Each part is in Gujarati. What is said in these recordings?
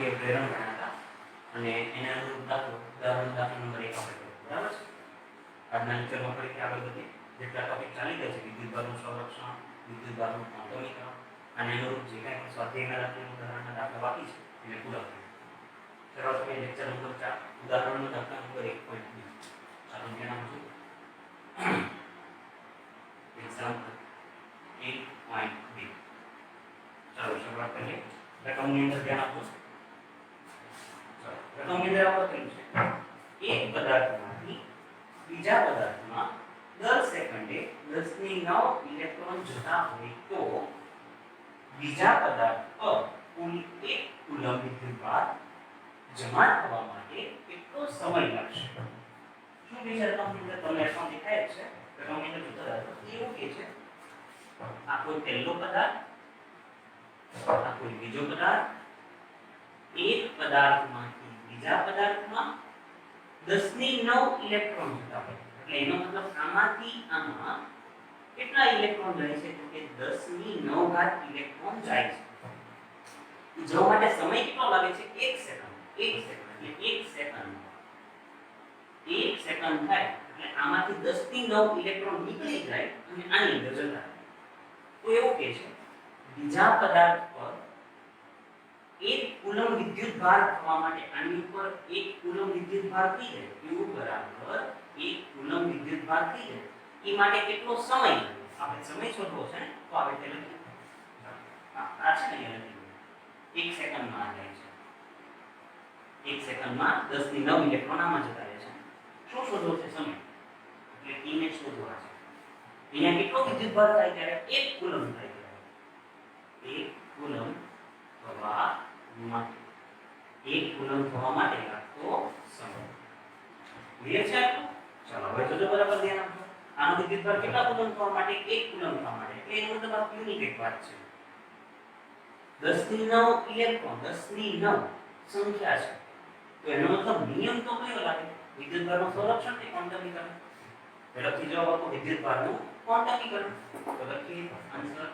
કે પ્રેરણ ગણાતા અને એના અનુરૂપ દાખલો દાખલા નંબર 1 આપણે બરાબર છે. આજના લેક્ચરમાં ફરીથી આગળ વધીએ. જેટલા ટોપિક ચાલી ગયા છે વિદ્યુતભારનું સંરક્ષણ, વિદ્યુતભારનું ક્વોન્ટમીકરણ અને અનુરૂપ જે કાંઈ પણ સ્વાધ્યાયના દાખલાના ઉદાહરણના દાખલા બાકી છે એને પૂરા કરીએ. શરૂઆત કરીએ લેક્ચર નંબર 4 ઉદાહરણનો દાખલા નંબર 1.2. ચાલો એના શું એક્ઝામ્પલ 1.2. ચાલો શરૂઆત કરીએ. રકમની અંદર ધ્યાન આપો. ચાલો રકમની અંદર આપેલું છે એક પદાર્થમાંથી બીજા પદાર્થમાં દર સેકન્ડે 10⁹ ઇલેક્ટ્રોન જતા હોય તો બીજા પદાર્થ પર કુલ 1 કુલમ વિદ્યુતભાર જમા થવા માટે કેટલો સમય લાગશે? શું કે છે રકમની અંદર તમને રકમ દેખાય છે? રકમની અંદર જોતા રહો. એવું કે છે આ કોઈ પહેલો પદાર્થ, આ કોઈ બીજો પદાર્થ, એક પદાર્થમાંથી બીજા પદાર્થમાં 10⁹ ઇલેક્ટ્રોન જતા હોય. એટલે એનો મતલબ આમાંથી આમાં કેટલા ઇલેક્ટ્રોન જાય છે? તો કે 10⁹ ઇલેક્ટ્રોન જાય છે. જવા માટે સમય કેટલો લાગે છે? 1 સેકન્ડ. 1 સેકન્ડ એટલે 1 સેકન્ડ 1 સેકન્ડ થાય એટલે આમાંથી 10⁹ ઇલેક્ટ્રોન નીકળી જાય અને આની અંદર જતા રહે. તો એવું કે છે બીજા પદાર્થ પર 1 કુલમ વિદ્યુતભાર થવા માટે આની ઉપર 1 કુલમ વિદ્યુતભાર થઈ જાય Q બરાબર 1 કુલમ વિદ્યુતભાર થઈ જાય એ માટે કેટલો સમય લાગે? આપણે સમય શોધવો છે ને તો આપણે તે લખીએ. આ છે ને અહીંયા લખીએ 1 સેકન્ડમાં જાય છે. 1 સેકન્ડમાં 10⁹ ઇલેક્ટ્રોન આમાં જતા રહે છે. શું શોધવો છે? સમય. એટલે E ને શોધવા છે. અહીંયા કેટલો વિદ્યુતભાર થાય ત્યારે 1 કુલમ થાય ત્યારે 1 કુલમ થવા માટે 1 કુલમ થવા માટે લાગતો સમય. ક્લિયર છે આટલું? ચાલો હવે જોજો બરાબર ધ્યાન આપજો. આનો વિદ્યુતભાર કેટલા કુલમ થવા માટે? 1 કુલમ થવા માટે. એટલે એનો મતલબ આ યુનિક એક વાત છે. 10⁹ ઇલેક્ટ્રોન 10⁹ સંખ્યા છે. તો એનો મતલબ નિયમ તો કયો લાગે? વિદ્યુતભારનું સંરક્ષણ કે ક્વોન્ટમીકરણ? ઝડપથી જવાબ આપો. વિદ્યુતભારનું ક્વોન્ટમીકરણ. તો લખીએ આન્સર.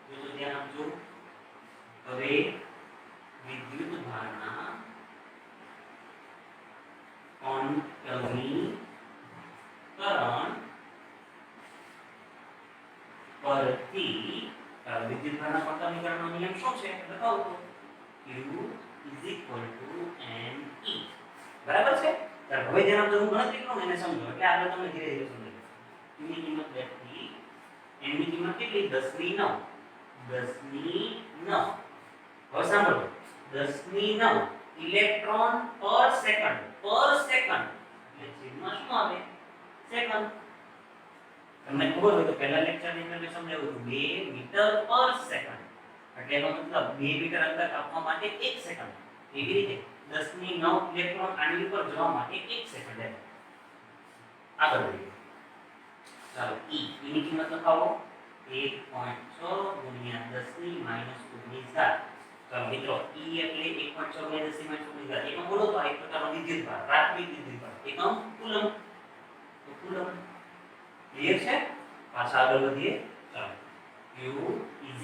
જોજો ધ્યાન આપજો. હવે વિદ્યુતભારના ક્વોન્ટમીકરણ પરથી વિદ્યુતભારના ક્વોન્ટમીકરણનો નિયમ શું છે? બતાવો તો. Q = Ne. બરાબર છે? ચાલો હવે ધ્યાન આપજો. હું ગણતરી કરું એને સમજો એટલે આગળ તમને ધીરે ધીરે સમજાય. Q ની કિંમત લેખી. N ની કિંમત કેટલી? 10⁹ 10⁹. હવે સાંભળો 10⁹ ઇલેક્ટ્રોન પર સેકન્ડ. પર સેકન્ડ એટલે છેદમાં શું આવે? સેકન્ડ. તમને ખબર હોય તો પહેલા લેક્ચરની અંદર મેં સમજાવ્યું હતું 2 મીટર પર સેકન્ડ. એટલે એનો મતલબ 2 મીટર અંતર કાપવા માટે 1 સેકન્ડ. એવી રીતે 10⁹ ઇલેક્ટ્રોન આની ઉપર જવા માટે 1 સેકન્ડ લાગે. આગળ વધીએ. ચાલો E ની કિંમત લખાવો. 1.6 × 10⁻⁻⁴. ચાલો મિત્રો E એટલે 1.6 × 10⁻⁴. એકમ બોલો તો આ એક પ્રકારનો વિદ્યુતભાર, પ્રાથમિક વિદ્યુતભાર. એકમ કુલમ. તો કુલમ. ક્લિયર છે? પાછા આગળ વધીએ. ચાલો Q = 10⁻⁻⁴.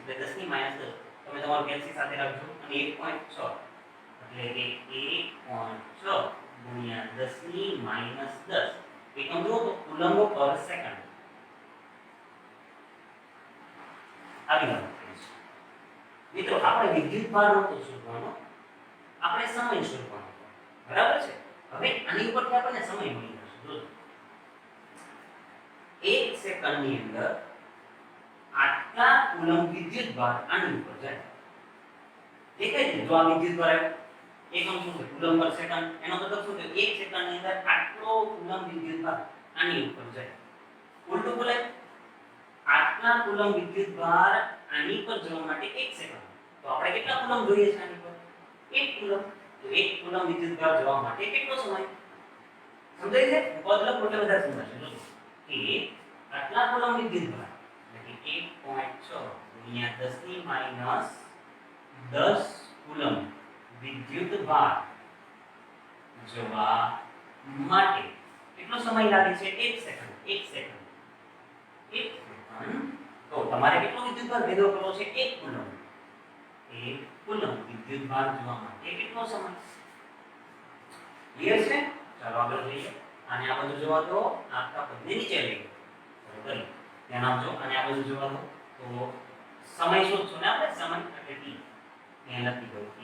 એટલે 10⁻⁻10. તમે તમારું કેલ્સી સાથે રાખજો અને 1.6 એટલે કે 1.6 × 10⁻⁻10. એકમ જો તો કુલમ પર સેકન્ડ. આવી વાત છે મિત્રો. આપણે વિદ્યુતભાર નતો શોધવાનો, આપણે સમય શોધવાનો. બરાબર છે? હવે આની ઉપરથી આપણને સમય મળી જશે. જો 1 સેકન્ડની અંદર આટલા કુલમ વિદ્યુતભાર આની ઉપર જાય. દેખાય છે? જો આ વિદ્યુતભાર એકમ શું છે? કુલમ પર સેકન્ડ. એનો મતલબ શું છે? 1 સેકન્ડની અંદર આટલો કુલમ વિદ્યુતભાર આની ઉપર જાય. ઉલટું બોલાય. આટલા કુલમ વિદ્યુતભાર આની પર જવા માટે 1 સેકન્ડ. તો આપણે કેટલા કુલમ જોઈએ છે આની પર? 1 કુલમ. તો 1 કુલમ વિદ્યુતભાર જવા માટે કેટલો સમય? સમજાય છે? પદ લખો એટલે વધારે સમજાશે. જો કે આટલા કુલમ વિદ્યુતભાર એટલે કે 1.6 × 10⁻⁻10 કુલમ વિદ્યુતભાર જવા માટે કેટલો સમય લાગે છે? 1 સેકન્ડ. 1 સેકન્ડ. 1 સેકન્ડ. તો તમારે કેટલો વિદ્યુતભાર ભેગો કરવો છે? 1 કુલમ. 1 કુલમ વિદ્યુત ભાર જોવા માટે કેટલો સમય? ક્લિયર છે? ચાલો આગળ જઈએ. આને આ બધું જોવા દો, આખા પદને નીચે લઈ બરાબર. ધ્યાન આપજો. અને આ બધું જોવા દો તો સમય શોધશું ને આપણે, સમય એટલે t. અહીંયા લખી દઉં t.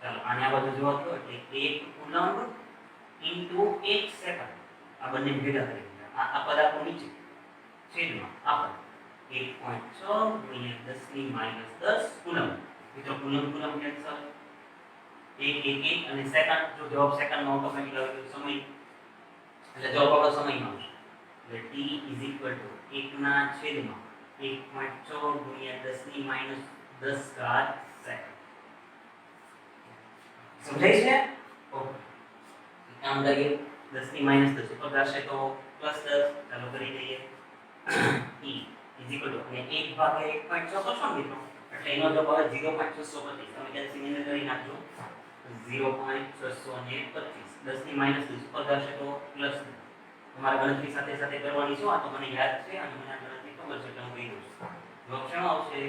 ચાલો આને આ બધું જોવા દો એટલે 1 કુલમ ઇન્ટુ 1 સેકન્ડ. આ બંને ભેગા કરી દીધા. આ પદ આપણું નીચે છેદમાં આપણે 1.6 ગુણ્યા 10 ની માઈનસ 10 કુલમ. મિત્રો કુલમ કુલમ કેન્સલ, 1 1 1 અને સેકન્ડ. જો જવાબ સેકન્ડમાં ઓટોમેટિક આવે તો સમય એટલે જવાબ આપણો સમયમાં આવશે. એટલે t 1 ના છેદમાં 1.6 ગુણ્યા 10 ની માઈનસ 10 ઘાત સેકન્ડ. સમજાય છે? ઓકે. કામ કરીએ. 10 ની માઈનસ 10 ઉપર જશે તો પ્લસ 10. ચાલો કરી દઈએ. t અને 1 ભાગ્યા 1.6 કરશો ને મિત્રો એટલે એનો જવાબ આવે 0.625. તમે કેલ્ક્યુલેશન ની અંદર કરી નાખજો. 0.625 10 ની માઈનસ 10 ઉપર જશે તો પ્લસ. તમારે ગણતરી સાથે સાથે કરવાની છે. આ તો મને યાદ છે અને મને આ ગણતરી ખબર છે એટલે હું કહી દઉં છું. જવાબ શું આવશે?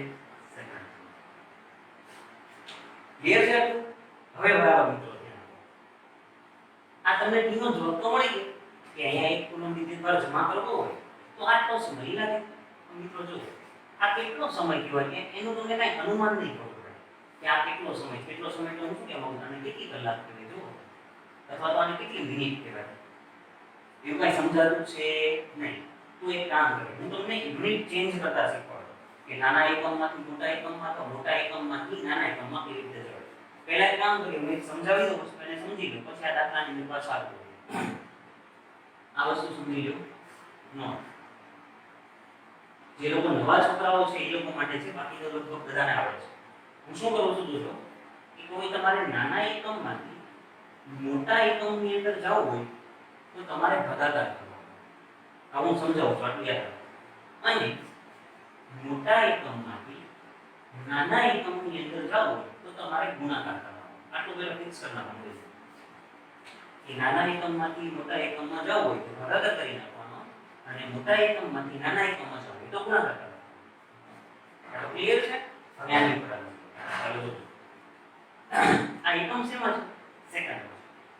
સેકન્ડ. ક્લિયર છે? હવે બરાબર મિત્રો આ તમને t નો જવાબ તો મળી ગયો કે અહીંયા 1 કુલમ વિદ્યુત ભાર જમા કરવો હોય તો આટલો સમય લાગે. મિત્રો જો આ કેટલો સમય કહેવાય એનું તમને કઈ અનુમાન નહીં ખબર પડે કે આ કેટલો સમય એટલે હું શું કહેવા માંગુ, આને કેટલી કલાક કહેવાય જો, અથવા તો આને કેટલી મિનિટ કહેવાય એવું કઈ સમજાતું છે નહીં. તો એક કામ કરે, હું તમને યુનિટ ચેન્જ કરતા શીખવાડું કે નાના એકમમાંથી મોટા એકમમાં તો મોટા એકમમાંથી નાના એકમમાં કેવી રીતે જવાય. પહેલા એક કામ કરીએ, હું એક સમજાવી દઉં પછી એને સમજી લો, પછી આ દાખલાની અંદર પાછા આવું. આ વસ્તુ સમજી લો. નો જે લોકો નવા છોકરાઓ છે એ લોકો માટે છે, બાકી તો લગભગ બધાને આવડે છે. હું શું કરું છું જોજો કે કોઈ તમારે નાના એકમમાંથી મોટા એકમની અંદર જવું હોય તો તમારે ભાગાકાર કરવાનો. આ હું સમજાવું છું, આટલું યાદ રાખો. અને મોટા એકમમાંથી નાના એકમની અંદર જવું હોય તો તમારે ગુણાકાર કરવાનો. આટલું પહેલા ફિક્સ કરી નાખવાનું કે નાના એકમમાંથી મોટા એકમમાં જવું હોય તો ભાગાકાર કરી નાખવાનો અને મોટા એકમમાંથી નાના એકમમાં જવું હોય તો ગુણાકાર કરવાનો. આ ક્લિયર છે? હવે આની પર ચાલો જો આ એકમ શેમાં છે? સેકન્ડ.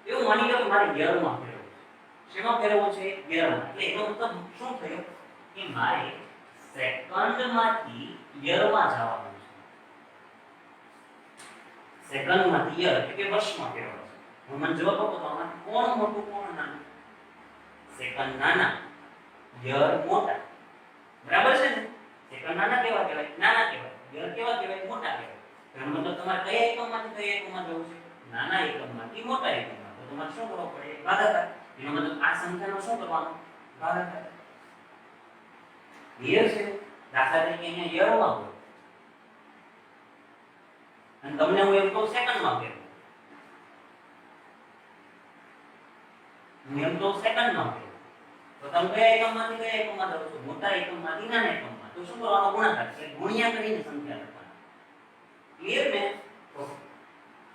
એવું માની લો કે મારે ગિયરમાં ફેરવવો છે. શેમાં ફેરવવો છે? ગિયરમાં. એટલે એનો મતલબ શું થયો કે મારે સેકન્ડમાંથી ગિયરમાં જવાનું છે. સેકન્ડમાંથી ગિયર એટલે કે વર્ષમાં ફેરવવો છે. હું મને જવાબ આપો તો આમાં કોણ મોટું કોણ નાનું? સેકન્ડ નાના, ગિયર મોટા. બરાબર છે ને? સેકન્ડ નાના કેવા કહેવાય? નાના કહેવાય. ગિયર કેવા કહેવાય? મોટા કહેવાય. એનો મતલબ તમારે કયા એકમમાંથી કયા એકમમાં જવું છે? નાના એકમમાંથી મોટા એકમમાં. તો તમારે શું કરવું પડે? ભાગાકાર. એનો મતલબ આ સંખ્યાનો શું કરવાનો? ભાગાકાર. ક્લિયર છે? દાખલા તરીકે અહીંયા ગિયરમાં હોય અને તમને હું એમ કહું સેકન્ડમાં ફેરવો. હું એમ કહું સેકન્ડમાં ફેરવો. તો તમે કયા એકમમાંથી કયા એકમમાં જાવ છો? મોટા એકમમાંથી નાના એકમમાં. તો શું કરવાનો? ગુણાકાર. એટલે ગુણ્યા કરીને સંખ્યા લખવાની. ક્લિયર ને? ઓકે.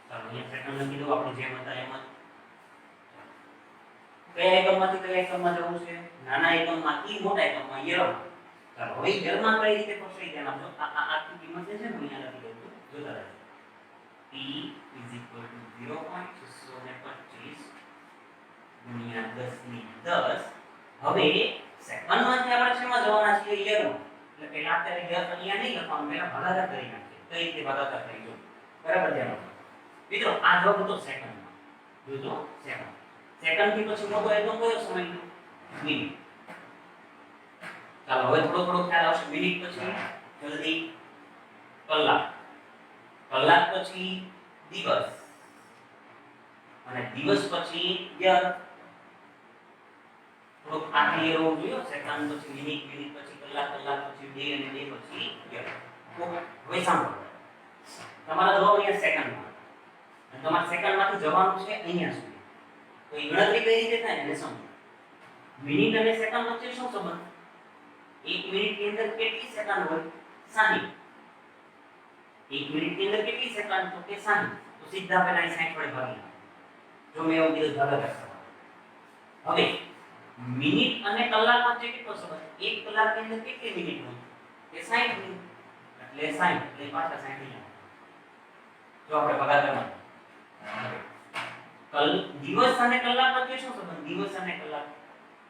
ચાલો અહીંયા સેકન્ડ લખી દો આપણે જેમ હતા એમ જ. કયા એકમમાંથી કયા એકમમાં જવું છે? નાના એકમમાંથી મોટા એકમમાં, ગિયરમાં. ચાલો હવે ગિયરમાં કઈ રીતે કરશો એ ધ્યાન આપજો. આ આખી કિંમત છે ને અહીંયા લખી દઉં છું. જોતા રહેજો. p = 0.625 ગુણ્યા 10 ની 10. હવે સેકન્ડમાંથી આપણે શેમાં જવાના છીએ? ગિયરમાં. એટલે પહેલા આપણે ગિયર અહીંયા નહીં લખવાનું, પહેલા ભાગાકાર કરી નાખીએ. કઈ રીતે ભાગાકાર કરી જો બરાબર ધ્યાન આપો મિત્રો. આ જવાબ હતો સેકન્ડમાં. જોજો સેકન્ડ. સેકન્ડ થી પછી મોટો એકમ કયો સમય? મિનિટ. ચાલો હવે થોડો થોડો ખ્યાલ આવશે. મિનિટ પછી જલ્દી કલાક, કલાક પછી દિવસ, અને દિવસ પછી યર. થોડુંક આ ક્લિયર હોવું જોઈએ. સેકન્ડ પછી મિનિટ, મિનિટ પછી કલાક, કલાક પછી ડે અને ડે પછી યર. હવે સાંભળો, તમારો જવાબ અહીંયા સેકન્ડમાં અને તમારે સેકન્ડમાંથી જવાનું છે અહીંયા સુધી. તો એ ગણતરી કઈ રીતે થાય એને સમજો. મિનિટ અને સેકન્ડ વચ્ચે શું સંબંધ? 1 મિનિટની અંદર કેટલી સેકન્ડ હોય? 60. 1 મિનિટની અંદર કેટલી સેકન્ડ? તો કે 60. તો સીધા પહેલા 60 વડે ભાગી જો મેં એવું કીધું ભાગાકાર કરવાનો. હવે મિનિટ અને કલાક વચ્ચે કેટલો સંબંધ? 1 કલાકની અંદર કેટલી મિનિટ હોય? કે 60 મિનિટ. એટલે 60 એટલે પાછા 60 અહીંયા. જો આપણે ભાગાકારમાં દિવસ અને કલાક વચ્ચે શું સંબંધ? દિવસ અને કલાક.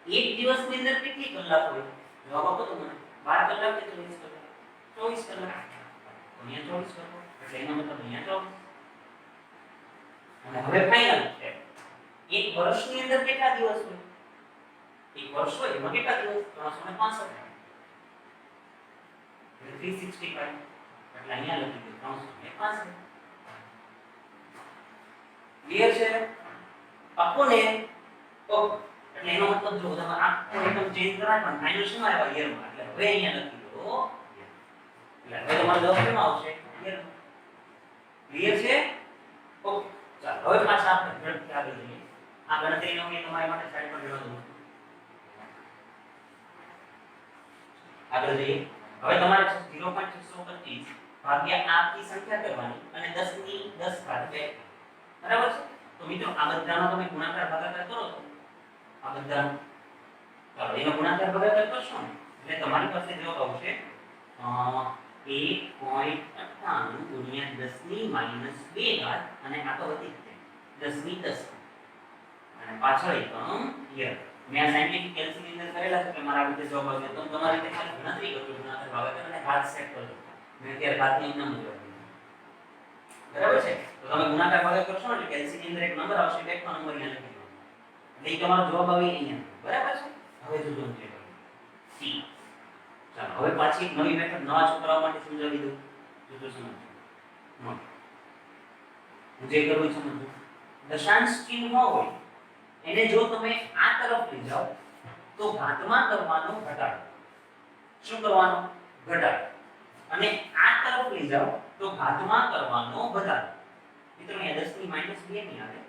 એક દિવસની અંદર કેટલી કલાક હોય? જવાબ આપો તો મને. 12 કલાક કે 24 કલાક? 24 કલાક. તો અહીંયા 24 કરો એટલે એનો મતલબ અહીંયા 24. અને હવે ફાઇનલ છે. એક વર્ષની અંદર કેટલા દિવસ હોય? એક વર્ષ હોય એમાં કેટલા દિવસ? 365. એટલે 365. એટલે અહીંયા લખી દો 365. ક્લિયર છે? આપો ને તો એટલે એનો મતલબ જો તમે આખો એકમ ચેન્જ કરાય પણ ફાઇનલ શું આવ્યા યરમાં એટલે હવે અહીંયા લખી દો એટલે હવે તમારો જવાબ કેમ આવશે? યર. ક્લિયર છે? ઓકે ચાલો હવે પાછા આપણે ઝડપથી આગળ જઈએ. આ ગણતરીનો મેં તમારા માટે સાઈડ પર લેવા દઉં. આગળ જઈએ. હવે તમારે 0.625 ભાગ્યા આપની સંખ્યા કરવાની અને 10 ની 10 ઘાત 2. બરાબર છે? તો મિત્રો આ બધાનો તમે ગુણાકાર ભાગાકાર કરો તો આ બધાનો ચાલો એનો ગુણાકાર ભાગાકાર કરશો ને એટલે તમારી પાસે જવાબ આવશે 1.98 ગુણ્યા 10 ની -2 ઘાત અને આ તો વધી જાય 10 ની 10 અને પાછળ એકમ યર. મેં આ સાયન્ટિફિક કેલ્ક્યુલેશન ની અંદર કરેલા છે કે મારા રીતે જવાબ આવશે તો તમારી રીતે ખાલી ગણતરી કરજો ગુણાકાર ભાગાકાર અને ઘાત સેટ કરજો. મેં અત્યારે ઘાતની નામ મૂક્યો. બરાબર છે? તો તમે ગુણાકાર ભાગાકાર કરશો એટલે કેલ્ક્યુલેશન ની અંદર એક નંબર આવશે બેકનો નંબર અહીંયા લખી દો. એટલે તમારો જવાબ આવે અહીંયા. બરાબર છે? હવે જોજો છે સી. ચાલો હવે પાછી એક નવી મેથડ નવા છોકરાઓ માટે સમજાવી દઉં. જોજો સમજો. હું જે કરું છું સમજો. દશાંશ ચિહ્ન હોય એને જો તમે આ તરફ લઈ જાઓ તો ઘાતમાં કરવાનો ઘટાડો. શું કરવાનો? ઘટાડો. અને આ તરફ લઈ જાઓ તો ઘાતમાં કરવાનો વધારો. મિત્રો અહીંયા 10 ની -2 નહીં આવે.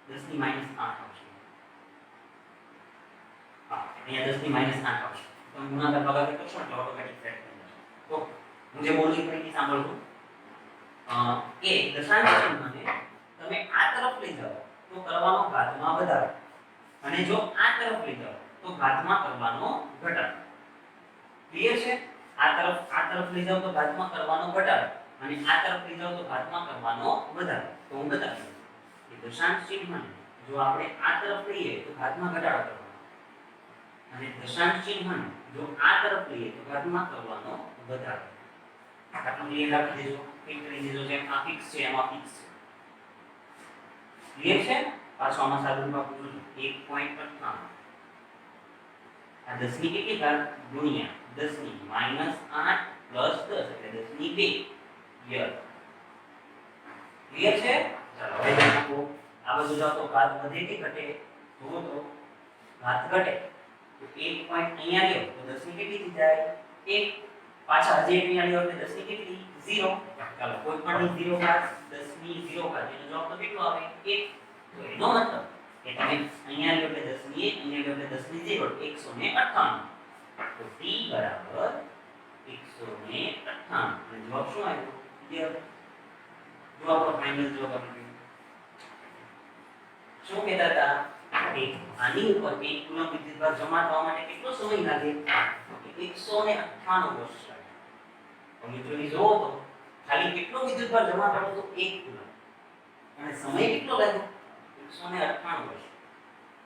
10 ની -8 આવશે. હા અહીંયા 10 ની -8 આવશે. તમે ગુણાકાર ભાગાકાર કરશો એટલે ઓટોમેટિક સેટ થઈ જશે. તો હું જે બોલું છું ફરીથી સાંભળજો. એ દશાંશ ચિહ્નને તમે આ તરફ લઈ જાઓ તો કરવાનો ઘાતમાં વધારો. અને જો આ તરફ લઈ જાઓ તો ઘાતમાં કરવાનો ઘટાડો. ક્લિયર છે? આ તરફ લઈ જાઓ તો ઘાતમાં કરવાનો ઘટાડો અને આ તરફ લઈ જાઓ તો ઘાતમાં કરવાનો વધારો. તો હું બતાવું કે દશાંશ ચિહ્નને જો આપણે આ તરફ લઈએ તો ઘાતમાં ઘટાડો કરવાનો અને દશાંશ ચિહ્નને જો આ તરફ લઈએ તો ઘાતમાં કરવાનો વધારો. આટલું ક્લિયર રાખી દેજો. ફિક્સ કરી દેજો. જેમ આ ફિક્સ છે એમાં ફિક્સ છે. ક્લિયર છે? પાછો આમાં સાદુરૂપ પૂછું છું 1.58 આ 10 ની કેટલી ઘાત ગુણ્યા 10 ની -8 પ્લસ 10 એટલે 10 ની 2 યર. ક્લિયર છે? ચાલો હવે देखो આ બધું જાવ તો ઘાત વધે કે ઘટે? તો ઘાત ઘટે તો 1 પોઈન્ટ અહીંયા લ્યો તો 10 ની કેટલી થઈ જાય? 1. પાછા હજી એક અહીંયા લ્યો એટલે 10 ની કેટલી? 0. ચાલો કોઈ પણ ની 0 ઘાત 10 ની 0 ઘાત એનો જવાબ તો કેટલો આવે? 1. તો એનો મતલબ કે તમે અહીંયા લ્યો એટલે 10 ની 1 અહીંયા લ્યો એટલે 10 ની 0 198. તો t બરાબર 198 અને જવાબ શું આવ્યો? યર. જો આપણો ફાઇનલ જવાબ આવ્યો. શું કહેતા હતા કે આની ઉપર 1 કુલમ વિદ્યુતભાર જમા થવા માટે કેટલો સમય લાગે? 198 વર્ષ લાગે. તો મિત્રો ની જોવો તો ખાલી કેટલો વિદ્યુતભાર જમા થવો તો 1 કુલમ અને સમય કેટલો લાગ્યો? 198 વર્ષ.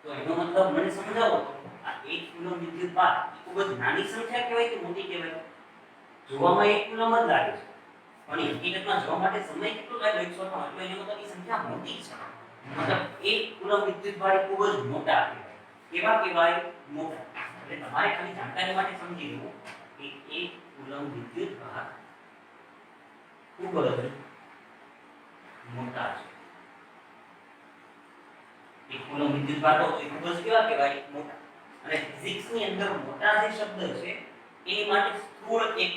તો એનો મતલબ મને સમજાવો તો આ 1 કુલમ વિદ્યુતભાર ખૂબ જ નાની સંખ્યા કહેવાય કે મોટી કહેવાય? જોવામાં 1 કુલમ જ લાગે છે પણ હકીકતમાં જોવા માટે સમય કેટલો લાગ્યો? 198. એટલે એનો મતલબ એ સંખ્યા મોટી છે. મતલબ 1 કુલમ વિદ્યુતભાર ખૂબ જ મોટા કહેવાય. કેવા કહેવાય? મોટા. એટલે તમારે ખાલી જાણકારી માટે સમજી લેવું કે 1 કુલમ વિદ્યુતભાર ખૂબ જ મોટા છે. 1 કુલમ વિદ્યુતભાર તો ખૂબ જ કેવા કહેવાય? મોટા. અને ફિઝિક્સ ની અંદર મોટા જે શબ્દ છે એની માટે સ્થૂળ એક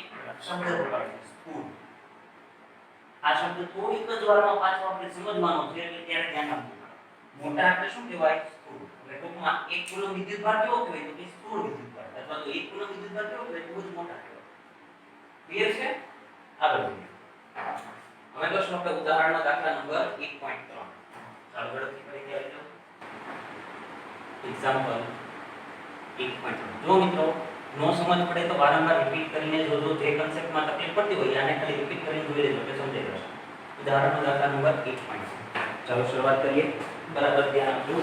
શબ્દ વપરાય છે. સ્થૂળ. આ શબ્દ થોડીક જ વારમાં પાછો આપણે સમજવાનો છે એટલે ત્યારે ધ્યાન આપવું. મોટા એટલે શું કહેવાય? સ્થૂળ. એટલે ટૂંકમાં 1 કુલમ વિદ્યુતભાર કેવો કહેવાય? તો કે સ્થૂળ વિદ્યુતભાર અથવા તો 1 કુલમ વિદ્યુતભાર કેવો કહેવાય? ખૂબ જ મોટા કહેવાય. ક્લિયર છે? આગળ જોઈએ. હવે કરશું આપણે ઉદાહરણનો દાખલા નંબર 1.3. ચાલો ઝડપથી ફરીથી આવી જાઓ. એક્ઝામ્પલ 1.3. જો મિત્રો નો સમજ પડે તો વારંવાર રિપીટ કરીને જોજો. જે કન્સેપ્ટમાં તકલીફ પડતી હોય આને ખાલી રિપીટ કરીને જોઈ લેજો એટલે સમજાઈ જશે. ઉદાહરણનો દાખલા નંબર 1. ચાલો શરૂઆત કરીએ. બરાબર ધ્યાન આપજો.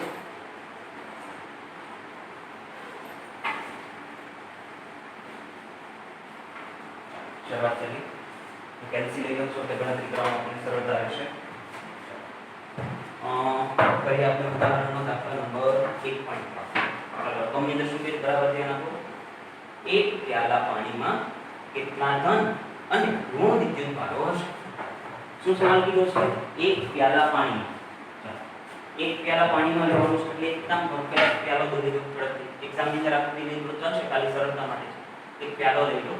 શરૂઆત કરીએ. કેલ્સી લઈ લો છો એટલે ગણતરી કરવામાં આપણને સરળતા રહેશે. કરીએ આપણે ઉદાહરણનો દાખલા નંબર 1. ચાલો રકમની અંદર શું કીધું બરાબર ધ્યાન આપો. એક પ્યાલા પાણીમાં કેટલા ધન અને ઋણ વિદ્યુત ભારો હશે? શું સવાલ કીધો છે? એક પ્યાલા પાણી, એક પ્યાલા પાણીમાં લેવાનું છે એટલે એકદમ પહેલા પ્યાલો લઈ લો ઝડપથી. એક્ઝામ ની અંદર આકૃતિ લઈ લો ચાલશે, ખાલી સરળતા માટે છે. એક પ્યાલો લઈ લો,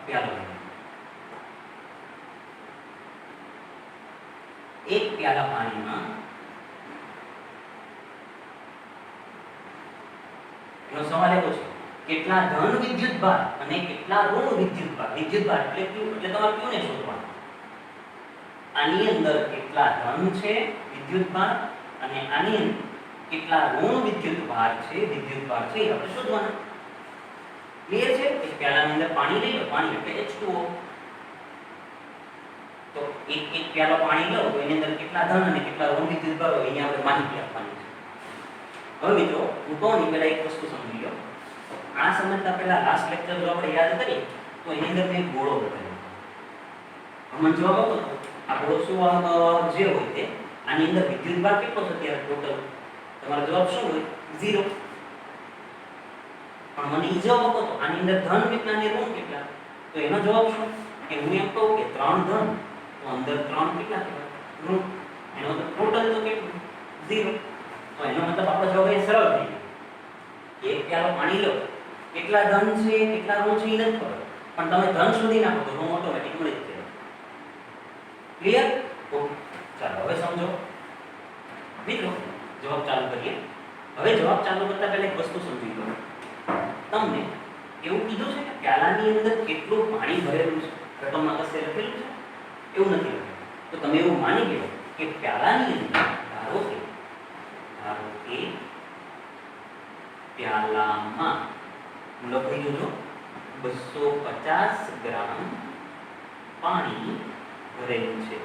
પ્યાલો લઈ લો. એક પ્યાલા પાણીમાં એનો સવાલ એવો છે કેટલા ધન વિદ્યુત ભાર અને કેટલા ઋણ વિદ્યુત ભાર. વિદ્યુત ભાર એટલે ક્યુ, એટલે તમારે ક્યુ ને શોધવાનું. આની અંદર કેટલા ધન છે વિદ્યુત ભાર અને આની અંદર કેટલા ઋણ વિદ્યુત ભાર છે વિદ્યુત ભાર છે એ આપણે શોધવાના. ક્લિયર છે? એક પ્યાલાની અંદર પાણી લઈ લો, પાણી એટલે H2O. તો એક પ્યાલો પાણી લો તો એની અંદર કેટલા ધન અને કેટલા ઋણ વિદ્યુત ભાર હોય એની આપણે માહિતી આપવાની છે. હવે મિત્રો હું કહું ની પહેલા એક વસ્તુ સમજી લો. આ સમજતા પહેલા લાસ્ટ લેક્ચર જો આપણે યાદ કરીએ તો એની અંદર મેં ગોળો બતાવ્યો. મને જવાબ આપો તો આ ગોળો શું જે હોય તે આની અંદર વિદ્યુત ભાર કેટલો છે અત્યારે ટોટલ? તમારો જવાબ શું હોય? 0. પણ મને ઈ જવાબ આપો તો આની અંદર ધન કેટલા અને ઋણ કેટલા? તો એનો જવાબ શું? કે હું એમ કહું કે 3 ધન તો અંદર 3 કેટલા થયા? ઋણ. એનો મતલબ ટોટલ તો કેટલું? 0. તો એનો મતલબ આપણો જવાબ એ સરળ થઈ ગયો. એક પ્યાલો પાણી લો, કેટલા ધન છે કેટલા ઋણ છે એ નથી ખબર, પણ તમે ધન શોધી નાખો તો ઋણ ઓટોમેટિક મળી જ જાય. ક્લિયર? ઓકે, ચાલો હવે સમજો મિત્રો. જવાબ ચાલુ કરીએ. હવે જવાબ ચાલુ કરતા પહેલા એક વસ્તુ સમજી લો. તમને એવું કીધું છે કે પ્યાલાની અંદર કેટલું પાણી ભરેલું છે, રકમમાં કશે લખેલું છે? એવું નથી લખેલું. તો તમે એવું માની લો કે પ્યાલાની અંદર ધારો કે પ્યાલામાં લખી દો 250 ગ્રામ પાણી ભરેલું છે.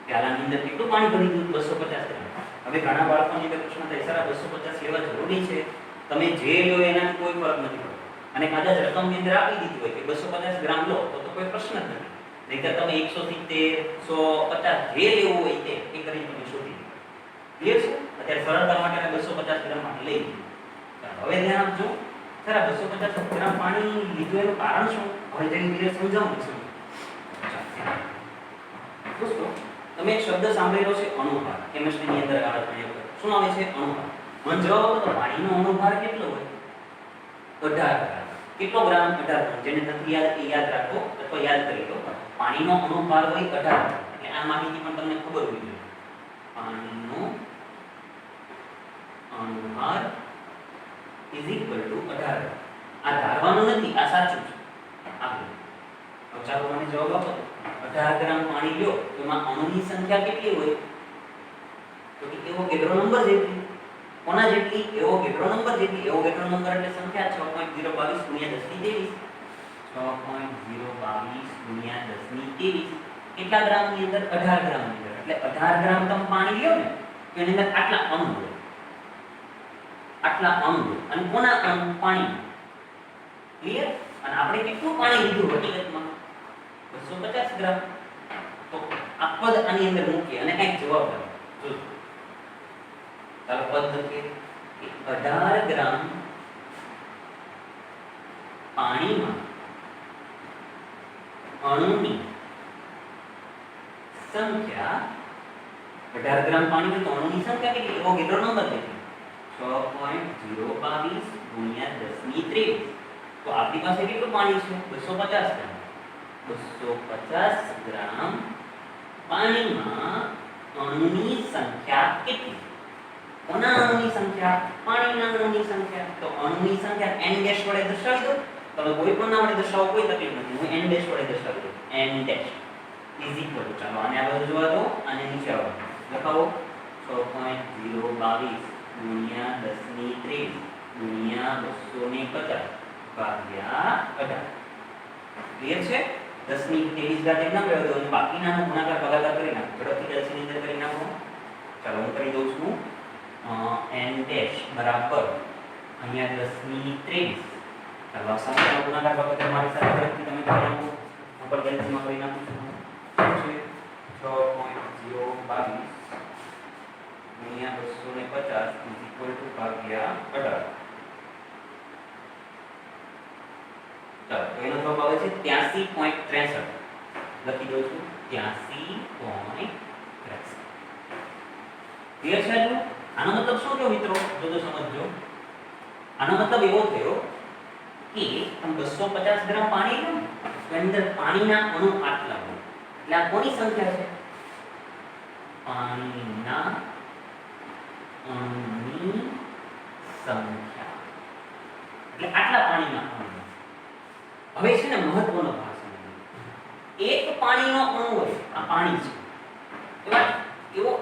પ્યાલાની અંદર કેટલું પાણી ભરી દીધું? 250 ગ્રામ. હવે ઘણા બાળકોની અંદર પ્રશ્ન થાય સર 250 લેવા જરૂરી છે? તમે જે લો એનાથી કોઈ ફરક નથી પડતો. અને કદાચ રકમની અંદર આપી દીધી હોય કે 250 ગ્રામ લો તો કોઈ પ્રશ્ન જ નથી. નહીંતર તમે 170 150 જે લેવું હોય તે કરીને તમે શોધી લો. ક્લિયર છે? અત્યારે સરળતા માટે 250 ગ્રામ પાણી લઈ લીધું. હવે ધ્યાન આપજો. સર 250 ગ્રામ પાણી લીધું એનું કારણ શું? હવે ધીરે ધીરે સમજાવું છું. દોસ્તો તમે એક શબ્દ સાંભળેલો છે અણુભાર. કેમિસ્ટ્રીની અંદર આવે છે. શું આવે છે? અણુભાર. મને જવાબ આપો તો પાણીનો અણુભાર કેટલો હોય? 18 ગ્રામ. કેટલો ગ્રામ? 18 ગ્રામ. જેને નથી યાદ રાખો અથવા યાદ કરી લો. પાણીનો અણુભાર હોય 18 ગ્રામ. એટલે આ માહિતી પણ તમને ખબર હોવી જોઈએ. પાણીનો અણુભાર = 18 ગ્રામ. આ ધારવાનું નથી, આ સાચું છે. આપણે હવે ચાલો મને જવાબ આપો. 18 ગ્રામ પાણી લ્યો તો એમાં અણુની સંખ્યા કેટલી હોય? તો કે એવો કેટલો નંબર જેટલી. કોના જેટલી? એવો કેટલો નંબર જેટલી. એવો કેટલો નંબર એટલે સંખ્યા 6.022 * 10 ની 23. 6.022 * 10 ની 23. કેટલા ગ્રામની અંદર? 18 ગ્રામની અંદર. એટલે 18 ગ્રામ તમે પાણી લ્યો ને તો એની અંદર આટલા અણુ હોય. આટલા અણુ હોય. અને કોના અણુ? પાણી. ક્લિયર? અને આપણે કેટલું પાણી લીધું હકીકતમાં? 250 ગ્રામ. તો આ પદ આની અંદર મૂકીએ અને કંઈક જવાબ આવે. જોજો. ચાલો પદ લખીએ કે 18 ગ્રામ પાણીમાં અણુની સંખ્યા 18 ગ્રામ પાણીમાં તો અણુની સંખ્યા કેટલી? એવો કેટલો નંબર કેટલી? 6.022 * 10 ની 23. તો આપણી પાસે કેટલું પાણી છે? 250 ગ્રામ. 250 ગ્રામ પાણીમાં અણુની સંખ્યા કેટલી? કોના અણુની સંખ્યા? પાણીના અણુની સંખ્યા. તો અણુની સંખ્યા n ડેશ વડે દર્શાવી દો. તમે કોઈ પણ ના વડે દર્શાવો કોઈ તકલીફ નથી. હું n ડેશ વડે દર્શાવી દઉં. n ડેશ = ચાલો આને આ બાજુ જોવા દો અને નીચે આવો. લખાવો 6.022 * 10 ની 23 * 250 / 18. ક્લિયર છે? 10 ની 23 ઘાત એમ ના મેળવ્યો અને બાકીનાનો ગુણાકાર ભાગાકાર કરી નાખો. ઝડપથી LCM ની અંદર કરી નાખો. ચાલો હું કરી દઉં છું. n ડેશ બરાબર અહીંયા 10 ની 23. ચાલો આ સંખ્યાનો ગુણાકાર ભાગાકાર મારી સાથે ઝડપથી તમે કરી નાખો. ઉપર LCM માં કરી નાખો છો. શું છે? 6.022 ગુણ્યા 250 ઇઝ ઇક્વલ ટુ ભાગ્યા 18. ચાલો તો એનો જવાબ આવે છે 83.63. લખી દઉં છું 83.63. ક્લિયર છે? આનો મતલબ શું થયો મિત્રો? જો સમજજો. આનો મતલબ એવો થયો કે તમે 250 ગ્રામ પાણી લો તો અંદર પાણીના અણુ આટલા હોય. એટલે આ કોની સંખ્યા છે? પાણીના અણુની સંખ્યા. એટલે આટલા પાણીના અણુ. હવે છે ને મહત્વનો ભાગ સમજો. એક પાણીનો અણુ હોય, આ પાણી છે. એવો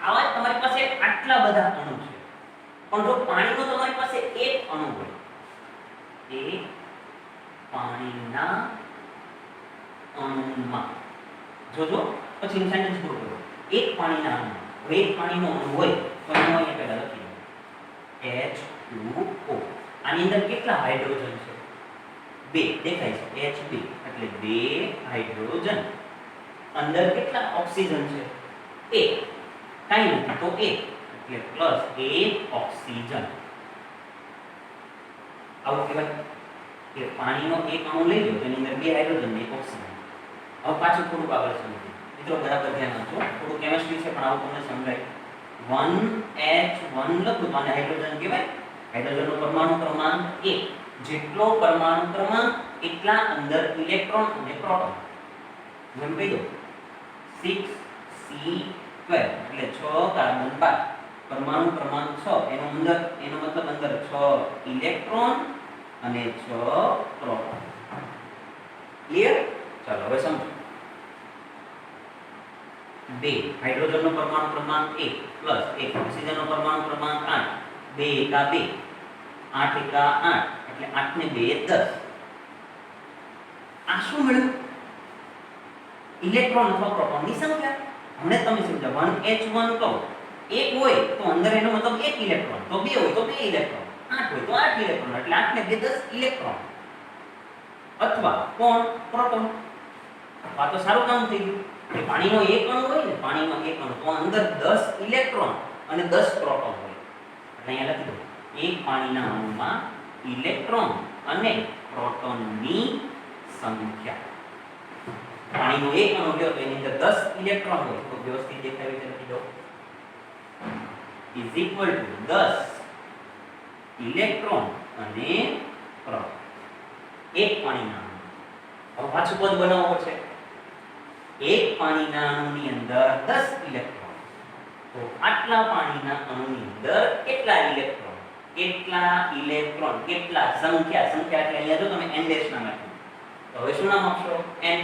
આવા તમારી પાસે આટલા બધા અણુ છે. પણ જો પાણીનો તમારી પાસે એક અણુ હોય, એ પાણીના અણુમાં જોજો પછી સેન્ટેન્સ પૂરું કરો. એક પાણીના અણુ. હવે એક પાણીનો અણુ હોય તો એનો અહીંયા પહેલા લખી દો H2O. આની અંદર કેટલા હાઇડ્રોજન છે? 2 દેખાય છે H2 એટલે 2 હાઇડ્રોજન. અંદર કેટલા ઓક્સિજન છે? 1. કાઈ નથી તો 1 એટલે પ્લસ 1 ઓક્સિજન. આવું કહેવાય કે પાણીનો એક અણુ લઈ લો તેની અંદર 2 હાઇડ્રોજન ને 1 ઓક્સિજન. હવે પાછું થોડું આગળ સમજો મિત્રો, બરાબર ધ્યાન આપજો. થોડું કેમિસ્ટ્રી છે પણ આવું તમને સમજાય. 1H1 લખું તો આને હાઇડ્રોજન કહેવાય. હાઇડ્રોજનનો પરમાણુ ક્રમાંક 1. જેટલો પરમાણુ ક્રમાંક એટલા અંદર ઇલેક્ટ્રોન અને પ્રોટોન. જેમ કહી દો 6C12 એટલે 6 કાર્બન 12. પરમાણુ ક્રમાંક 6 એનો મતલબ અંદર 6 ઇલેક્ટ્રોન અને 6 પ્રોટોન. ક્લિયર? ચાલો હવે સમજો. 2 હાઇડ્રોજનનો પરમાણુ ક્રમાંક 1 પ્લસ 1 ઓક્સિજનનો પરમાણુ ક્રમાંક 8. 2 એકા 2 8 એકા 8 એટલે 8 ને 2 10. આ શું મળ્યું? ઇલેક્ટ્રોન અથવા પ્રોટોનની સંખ્યા. હમણે તમે સમજો 1H1 કહો એક હોય તો અંદર એનો મતલબ એક ઇલેક્ટ્રોન, તો 2 હોય તો 2 ઇલેક્ટ્રોન, 8 હોય તો 8 ઇલેક્ટ્રોન એટલે 8 ને 2 10 ઇલેક્ટ્રોન. અથવા કોણ? પ્રોટોન. આ તો સારું કામ થઈ ગયું કે પાણીનો એક અણુ હોય ને, પાણીનો એક અણુ તો અંદર 10 ઇલેક્ટ્રોન અને 10 પ્રોટોન હોય. એટલે અહીંયા લખી દો એક પાણીના અણુમાં ઇલેક્ટ્રોન અને પ્રોટોનની સંખ્યા. પાણીનો એક અણુ લ્યો તો એની અંદર 10 ઇલેક્ટ્રોન હોય તો વ્યવસ્થિત દેખાય રીતે લખી દો ઇઝ ઇક્વલ ટુ 10 ઇલેક્ટ્રોન અને પ્રોટોન. એક પાણીના અણુ. હવે પાછું પદ બનાવવો પડશે. એક પાણીના અણુની અંદર 10 ઇલેક્ટ્રોન તો આટલા પાણીના અણુની અંદર કેટલા ઇલેક્ટ્રોન? કેટલા ઇલેક્ટ્રોન? કેટલા? સંખ્યા. સંખ્યા એટલે અહીંયા જો તમે n ડેશ નામ આપ્યું તો હવે શું નામ આપશો? n.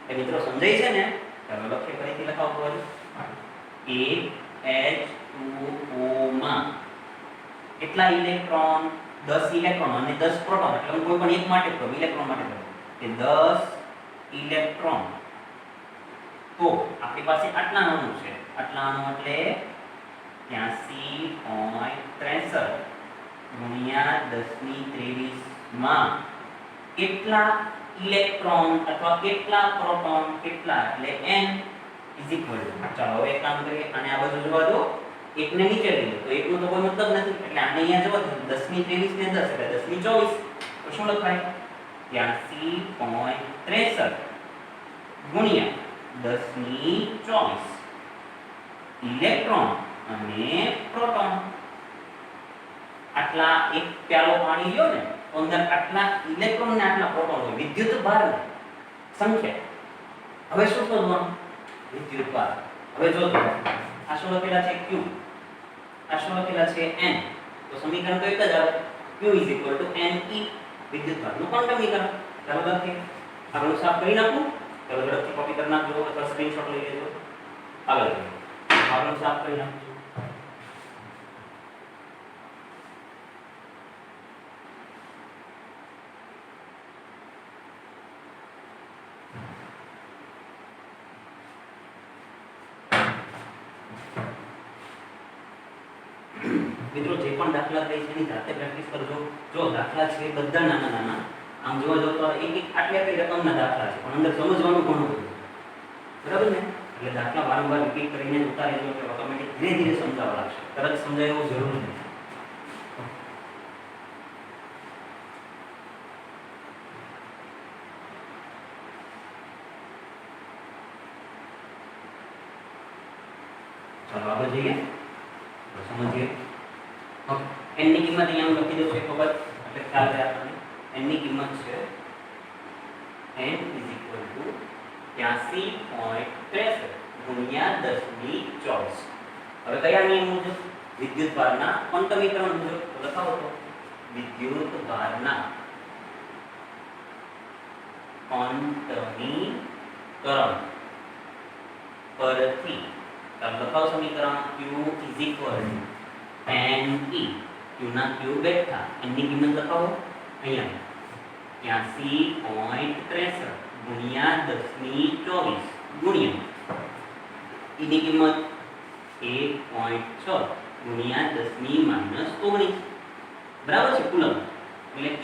એ મિત્રો સમજાય છે ને? ચાલો લખીએ ફરીથી લખાવો પડે. એક H2O માં કેટલા ઇલેક્ટ્રોન? 10 ઇલેક્ટ્રોન અને 10 પ્રોટોન. એટલે હું કોઈ પણ એક માટે કહું, ઇલેક્ટ્રોન માટે કહું કે 10 ઇલેક્ટ્રોન. તો આપણી પાસે આટલા અણુ છે. આટલા અણુ એટલે 83.63 ગુણ્યા 10 ની 23 માં કેટલા ઇલેક્ટ્રોન અથવા કેટલા પ્રોટોન? કેટલા એટલે n ઇઝ ઇક્વલ ટુ. ચાલો હવે એક કામ કરીએ, આને આ બાજુ જવા દો, એકને નીચે લઈ લો તો એકનો તો કોઈ મતલબ નથી એટલે આને અહીંયા જવા દો. 10 ની 23 ને 10 એટલે 10 ની 24 તો શું લખાય? 83.63 ગુણ્યા 10 ની 24 ઇલેક્ટ્રોન અને પ્રોટોન. આટલા એક પ્યાલો પાણી લ્યો ને તો અંદર આટલા ઇલેક્ટ્રોન ને આટલા પ્રોટોન હોય. વિદ્યુત ભાર સંખ્યા. હવે શું શોધવાનું? વિદ્યુત ભાર. હવે જો આ શું લખેલા છે? q. આ શું લખેલા છે? n. તો સમીકરણ તો એક જ આવે. q n e વિદ્યુત ભારનું પણ સમીકરણ. ચાલો લખીએ. આગળ સાફ કરી નાખું. ચાલો ઝડપથી કોપી કરી નાખજો અથવા સ્ક્રીનશોટ લઈ લેજો. આગળ આગળ સાફ કરી નાખજો. મિત્રો જે પણ દાખલા થાય છે એની જાતે પ્રેક્ટિસ કરજો. જો દાખલા છે બધા નાના નાના, આમ જોવા જાવ તો એક આટલી આટલી રકમના દાખલા છે, પણ અંદર સમજવાનું ઘણું બધું છે. બરાબર ને? એટલે દાખલા વારંવાર રિપીટ કરીને જોતા રહેજો એટલે ઓટોમેટિક ધીરે ધીરે સમજાવવા લાગશે. તરત સમજાય એવું જરૂર નથી. ચાલો આગળ જઈએ, સમજીએ. n ની કિંમત અહીંયા હું લખી દઉં છું એક વખત એટલે ખ્યાલ રહે આપણને. n ની કિંમત છે n = 83.63 ગુણ્યા 10^24. હવે કયા નિયમ મુજબ? વિદ્યુત ભારના ક્વોન્ટમીકરણ મુજબ. તો લખાવો તો વિદ્યુત ભારના ક્વોન્ટમીકરણ પરથી લખાવ સમીકરણ q = ne. q ના q બેઠા, n ની કિંમત લખાવો અહીંયા 83.63 ગુણ્યા 10^24 ગુણ્યા e ની કિંમત 1.6 ગુણ્યા 10^-19. બરાબર છે કુલમ. એટલે q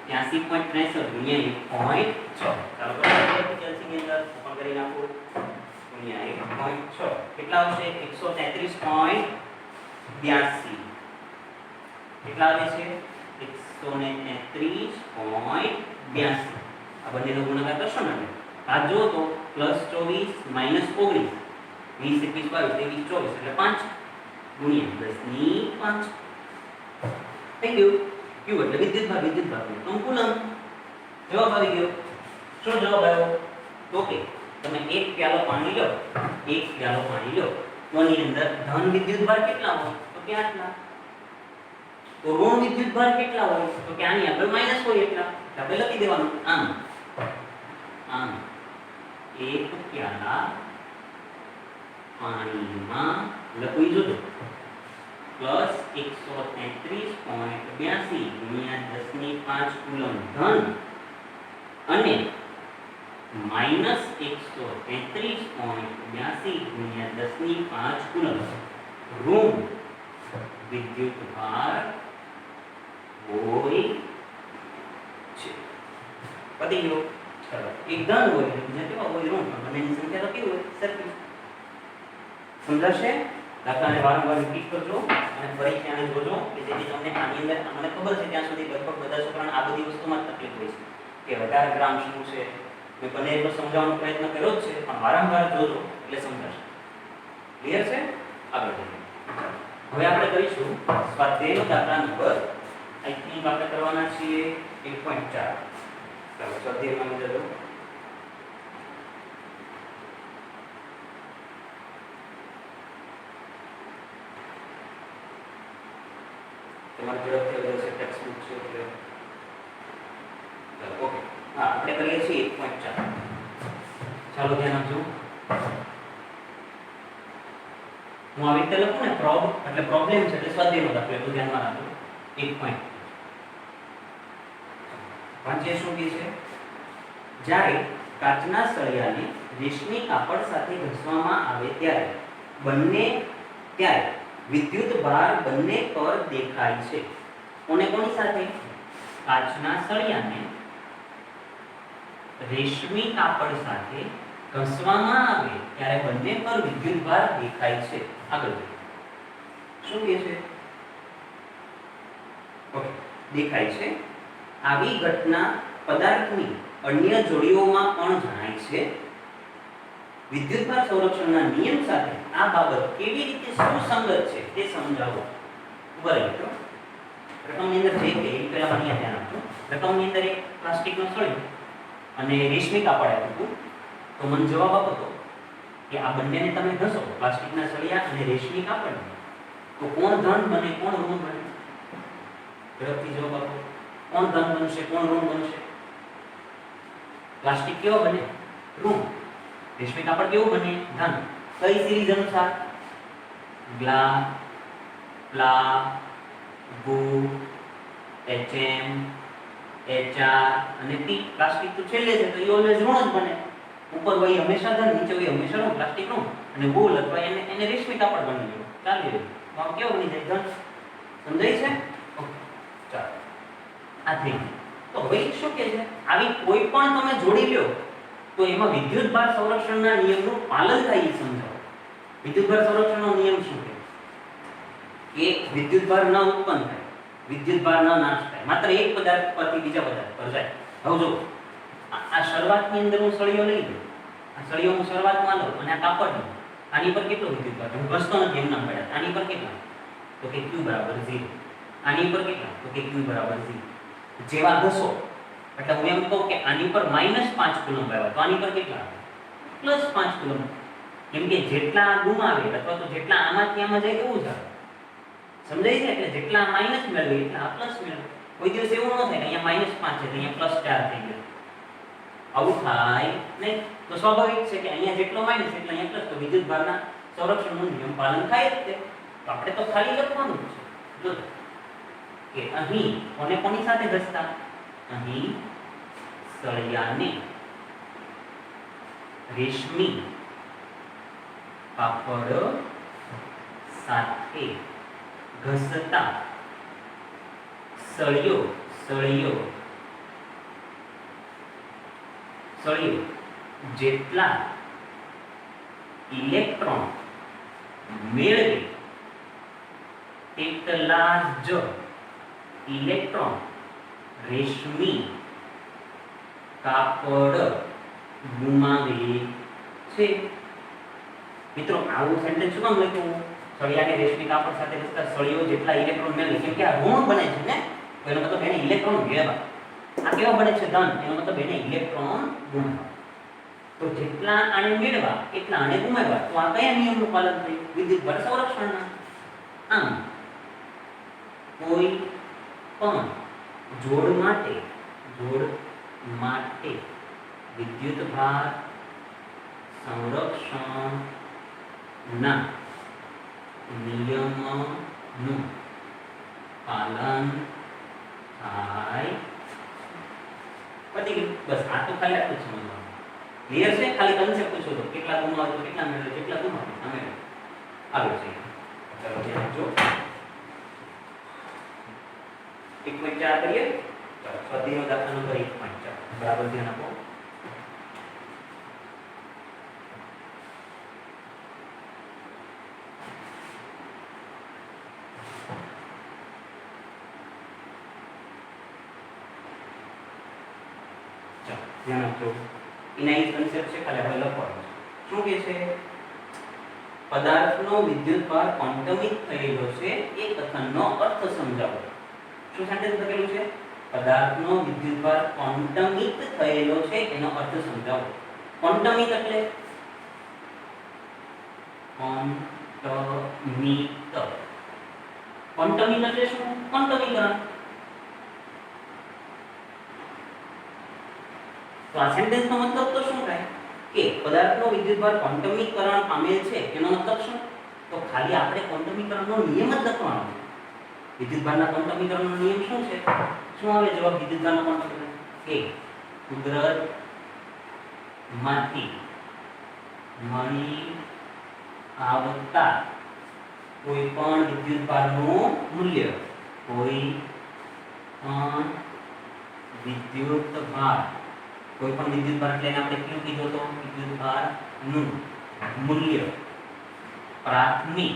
83.63 ગુણ્યા 1.6. ચાલો કેલ્સી ની અંદર ઓપન કરી નાખો. ગુણ્યા 1.6 કેટલા આવશે? 133.82. કેટલા આવે છે? 133.82. આ બંનેનો ગુણાકાર કરશો ને આ જો તો +24 - 19 20 21 22 23 24 એટલે 5 ગુણ્યા 10^5. Thank you. q એટલે વિદ્યુત ભાર નો કુલમ. જવાબ આવી ગયો. શું જવાબ આવ્યો? ઓકે, તમે એક પ્યાલો પાણી લો, તો ની અંદર ધન વિદ્યુત ભાર કેટલા હોય? તો કે આટલા. તો ઋણ વિદ્યુત ભાર કેટલા હોય? તો કે આની આગળ માઈનસ હોય એટલા. આપણે લખી દેવાનું આમ એક પ્યાલા પાણીમાં લખી જોજો +133.82 ગુણ્યા 10^5 કુલમ ધન અને -133.82 ગુણ્યા 10^5 કુલમ ઋણ વિદ્યુત ભાર હોય છે. પતી ગયો. ચલો, એક ધન હોય બીજા કેવા હોય? ઋણ. બંનેની સંખ્યા તો કેવી હોય? સરખી. સમજાશે? દાખલાને વારંવાર રિપીટ કરજો અને ફરીથી આને જોજો કે જેથી તમને આની અંદર મને ખબર છે ત્યાં સુધી લગભગ બધા છોકરાને આ બધી વસ્તુમાં તકલીફ હોય છે કે 18 ગ્રામ શું છે. મેં બને એટલો સમજાવવાનો પ્રયત્ન કર્યો જ છે, પણ વારંવાર જોજો એટલે સમજાશે. ક્લિયર છે? આગળ જઈએ. હવે આપણે કરીશું સ્વાધ્યાયનો દાખલા નંબર આઈ થિંક આપણે કરવાના છીએ 1.4. ચાલો સ્વાધ્યાયમાં જજો. તમારી ઝડપથી અગર છે ટેક્સ્ટબુક છે એટલે ચાલો ઓકે. હા, આપણે કરીએ છીએ 1.4. ચાલો ધ્યાન આપજો. હું આવી રીતે લખું ને એટલે પ્રોબ્લેમ છે એટલે સ્વાધ્યાયનો દાખલો એટલું ધ્યાનમાં રાખજો. 1. વાંચીએ શું કહે છે? જ્યારે કાચના સળિયાને રેશમી કાપડ સાથે ઘસવામાં આવે ત્યારે વિદ્યુત ભાર બંને પર દેખાય છે. કોની સાથે? કાચના સળિયાને રેશમી કાપડ સાથે ઘસવામાં આવે ત્યારે બંને પર વિદ્યુત ભાર દેખાય છે. આગળ શું કહે છે? ઓકે, દેખાય છે. આવી ઘટના પદાર્થની અન્ય જોડીઓમાં પણ જણાય છે. વિદ્યુતભાર સંરક્ષણના નિયમ સાથે આ બાબત કેવી રીતે સુસંગત છે તે સમજાવો. બરાબર. રકમની અંદર જે કે પહેલા મને ધ્યાન આપજો. રકમની અંદર એક પ્લાસ્ટિકનો સળિયો અને રેશમી કાપડ આપ્યું હતું. તો મને જવાબ આપો તો કે આ બંનેને તમે ઘસો, પ્લાસ્ટિકના સળિયા અને રેશમી કાપડ, તો કોણ ધન બને કોણ ઋણ બને? ઝડપથી જવાબ આપો. કોણ ધન બનશે કોણ ઋણ બનશે? પ્લાસ્ટિક કેવો બને? ઋણ. રેશમી કાપડ કેવું બને? ધન. કઈ સિરીઝ અનુસાર? ગ્લા, પ્લા, ગુ, HM, HR અને P. પ્લાસ્ટિક તો છેલ્લે છે તો એ ઓલવેઝ ઋણ જ બને. ઉપર હોય હંમેશા ધન, નીચે હોય હંમેશા ઋણ. પ્લાસ્ટિક ઋણ અને ગોળ અથવા એને રેશમી કાપડ બની ગયો. ચાલી રહ્યું. તો આમ કેવું બની જાય? ધન. સમજાય છે? ઓકે ચાલો આ થઈ ગયું. તો હવે શું કહે છે, આવી કોઈ પણ તમે જોડી લ્યો તો એમાં વિદ્યુતભાર સંરક્ષણના નિયમનું પાલન થાય એ સમજાવો. વિદ્યુતભાર સંરક્ષણનો નિયમ શું છે કે વિદ્યુતભાર ન ઉત્પન્ન થાય, વિદ્યુતભાર ન નાશ થાય, માત્ર એક પદાર્થ પરથી બીજા પદાર્થ પર જાય. હવે જો આ શરૂઆતની અંદર હું સળિયો લઈ લઉં, આ સળિયો હું શરૂઆતમાં લઉં અને આ કાપડ લઉં, આની પર કેટલો વિદ્યુતભાર, હું ઘસતો નથી એમના પડ્યા, આની પર કેટલા, તો કે Q બરાબર 0, આની પર કેટલા, તો કે Q બરાબર 0. જેવા ઘસો એટલે હું એમ કહું કે આની પર -5 કુલમ્બ આવ્યા તો આની પર કેટલા, +5 કુલમ્બ. કેમ કે જેટલા ગુમાવે અથવા તો જેટલા આમાંથી આમાં જાય એવું જ આવે. સમજાય છે? એટલે જેટલા માઈનસ મેળવે એટલા પ્લસ મેળવે. કોઈ દિવસ એવું ન થાય કે અહીંયા -5 છે તો અહીંયા +4 થઈ ગયો, આવું થાય નહીં. તો સ્વાભાવિક છે કે અહીંયા જેટલો માઈનસ એટલે અહીંયા પ્લસ, તો વિદ્યુતભારના સંરક્ષણનું નિયમ પાલન થાય જ છે. તો આપણે તો ખાલી લખવાનું જ છે. જો કે અહીં કોને કોની સાથે ઘસતા, અહીં સળિયાને રેશમી કાપડ સાથે ઘસતા સળિયો જેટલા ઇલેક્ટ્રોન મેળવે તેટલા જ ઇલેક્ટ્રોન રેશમી કાપડ ગુમાવે છે. મિત્રો આવું સેન્ટેન્સ શું કામ લખ્યું? સળિયાને રેશમી કાપડ સાથે ઘસતા સળિયો જેટલા ઇલેક્ટ્રોન મેળવે, કેમ કે આ ઋણ બને છે ને, તો એનો મતલબ એને ઇલેક્ટ્રોન મેળવવા. આ કેવા બને છે? ધન, એનો મતલબ એને ઇલેક્ટ્રોન ગુમાવવા. તો જેટલા આને મેળવા એટલા આને ગુમાવ્યા. તો આ કયા નિયમનું પાલન થયું? વિદ્યુતભાર સંરક્ષણના. આમ કોઈ પણ જોડ માટે વિદ્યુતભાર સંરક્ષણના નિયમનું પાલન થાય. પતી ગયું. બસ આ તો ખાલી આટલું જ સમજવાનું. ક્લિયર છે? ખાલી કન્સેપ્ટ પૂછો તો કેટલા ગુમાવે તો કેટલા મેળવે, કેટલા ગુમાવે તમે આવ્યો છે. ચાલો ધ્યાન આપજો. 1.4 કરીએ. ચાલો સ્વાધ્યાયનો દાખલા નંબર 1.4 બરાબર ધ્યાન આપો. ધ્યાન આપજો. એના એક કન્સેપ્ટ છે, ખાલી આપણે લખવાનું છે. શું કહે છે? પદાર્થનો વિદ્યુતભાર ક્વોન્ટમિક થયેલો છે એ કથનનો અર્થ સમજાવો. શું સેન્ટેન્સ લખેલું છે? પદાર્થનો વિદ્યુતભાર ક્વોન્ટમિક થયેલો છે એનો અર્થ સમજાવો. ક્વોન્ટમિક એટલે ક્વોન્ટમિક એટલે શું? ક્વોન્ટમીકરણ. તો આ સેન્ટેન્સનો મતલબ તો શું થાય કે પદાર્થનો વિદ્યુતભાર ક્વોન્ટમીકરણ પામેલ છે એનો મતલબ શું? તો ખાલી આપણે ક્વોન્ટમીકરણનો નિયમ જ લખવાનો છે. વિદ્યુતભારના ક્વોન્ટમીકરણનો નિયમ શું છે? શું આવે જવાબ વિદ્યુતભારના ક્વોન્ટમીકરણ? કે કુદરતમાંથી મળી આવતા કોઈ પણ વિદ્યુતભારનું મૂલ્ય, કોઈ પણ વિદ્યુતભાર એટલે આપણે શું કીધું તો વિદ્યુતભારનું મૂલ્ય પ્રાથમિક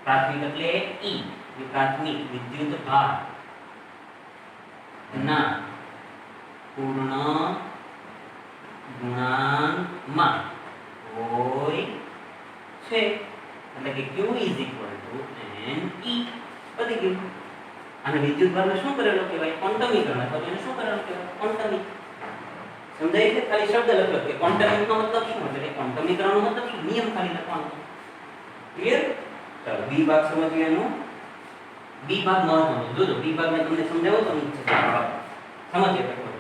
એટલે E પ્રાથમિક વિદ્યુતભાર ના પૂર્ણ ગુણાંકમાં હોય છે. એટલે કે Q = NE. પતી ગયું. અને વિદ્યુતભારને શું કરેલો કહેવાય? ક્વોન્ટમીકરણ. અથવા એને શું કરેલો કહેવાય? ક્વોન્ટમિક. સમજાય છે? ખાલી શબ્દ લખ્યો કે ક્વોન્ટમિકનો મતલબ શું? એટલે ક્વોન્ટમીકરણનો મતલબ શું? નિયમ ખાલી લખવાનો છે. ક્લિયર? ચાલો બી ભાગ સમજીએ. એનો બી ભાગ મહત્વનો. જોજો બી ભાગ મેં તમને સમજાવ્યો તો નીચે સમજીએ પેપર.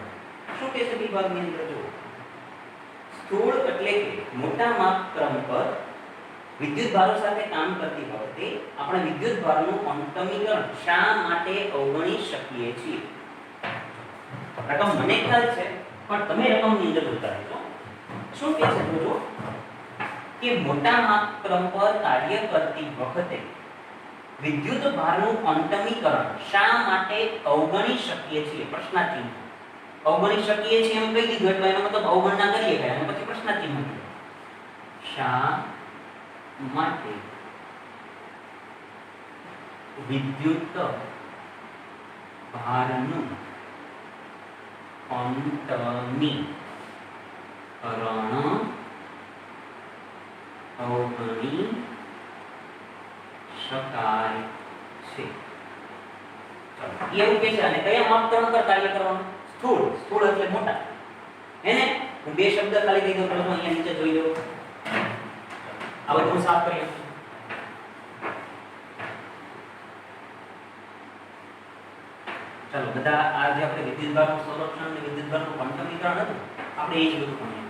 શું કહે છે બી ભાગની અંદર? જો સ્થૂળ એટલે કે મોટા માપક્રમ પર વિદ્યુતભારો સાથે કામ કરતી વખતે આપણે વિદ્યુતભારનું ક્વોન્ટમીકરણ શા માટે અવગણી શકીએ છીએ? રકમ મને ખ્યાલ છે, પણ તમે રકમની અંદર જોતા રહેજો. શું કહે છે? જોજો કે મોટા માપક્રમ પર કાર્ય કરતી વખતે વિદ્યુત ભારનું ક્વોન્ટમીકરણ શા માટે અવગણી શકીએ છીએ? પ્રશ્નાર્થ ચિહ્ન. અવગણી શકીએ છીએ એમ કહી દીધું એટલે એનો મતલબ અવગણના કરીએ કે અને પછી પ્રશ્નાર્થ ચિહ્ન. શા માટે વિદ્યુત ભારનું ક્વોન્ટમીકરણ અવગણી શકાય છે? એવું કે છે અને કયા માપદંડ પર કાર્ય કરવાનું? સ્થૂળ. સ્થૂળ એટલે મોટા. એને હું બે શબ્દ ખાલી કહી દઉં તો અહીંયા નીચે જોઈ લો. આ બધું સાફ કરીએ. ચાલો બધા આ જે આપણે વિદ્યુતભારનું સંરક્ષણ અને વિદ્યુતભારનું ક્વોન્ટમીકરણ હતું આપણે એ જ બધું ભણ્યું.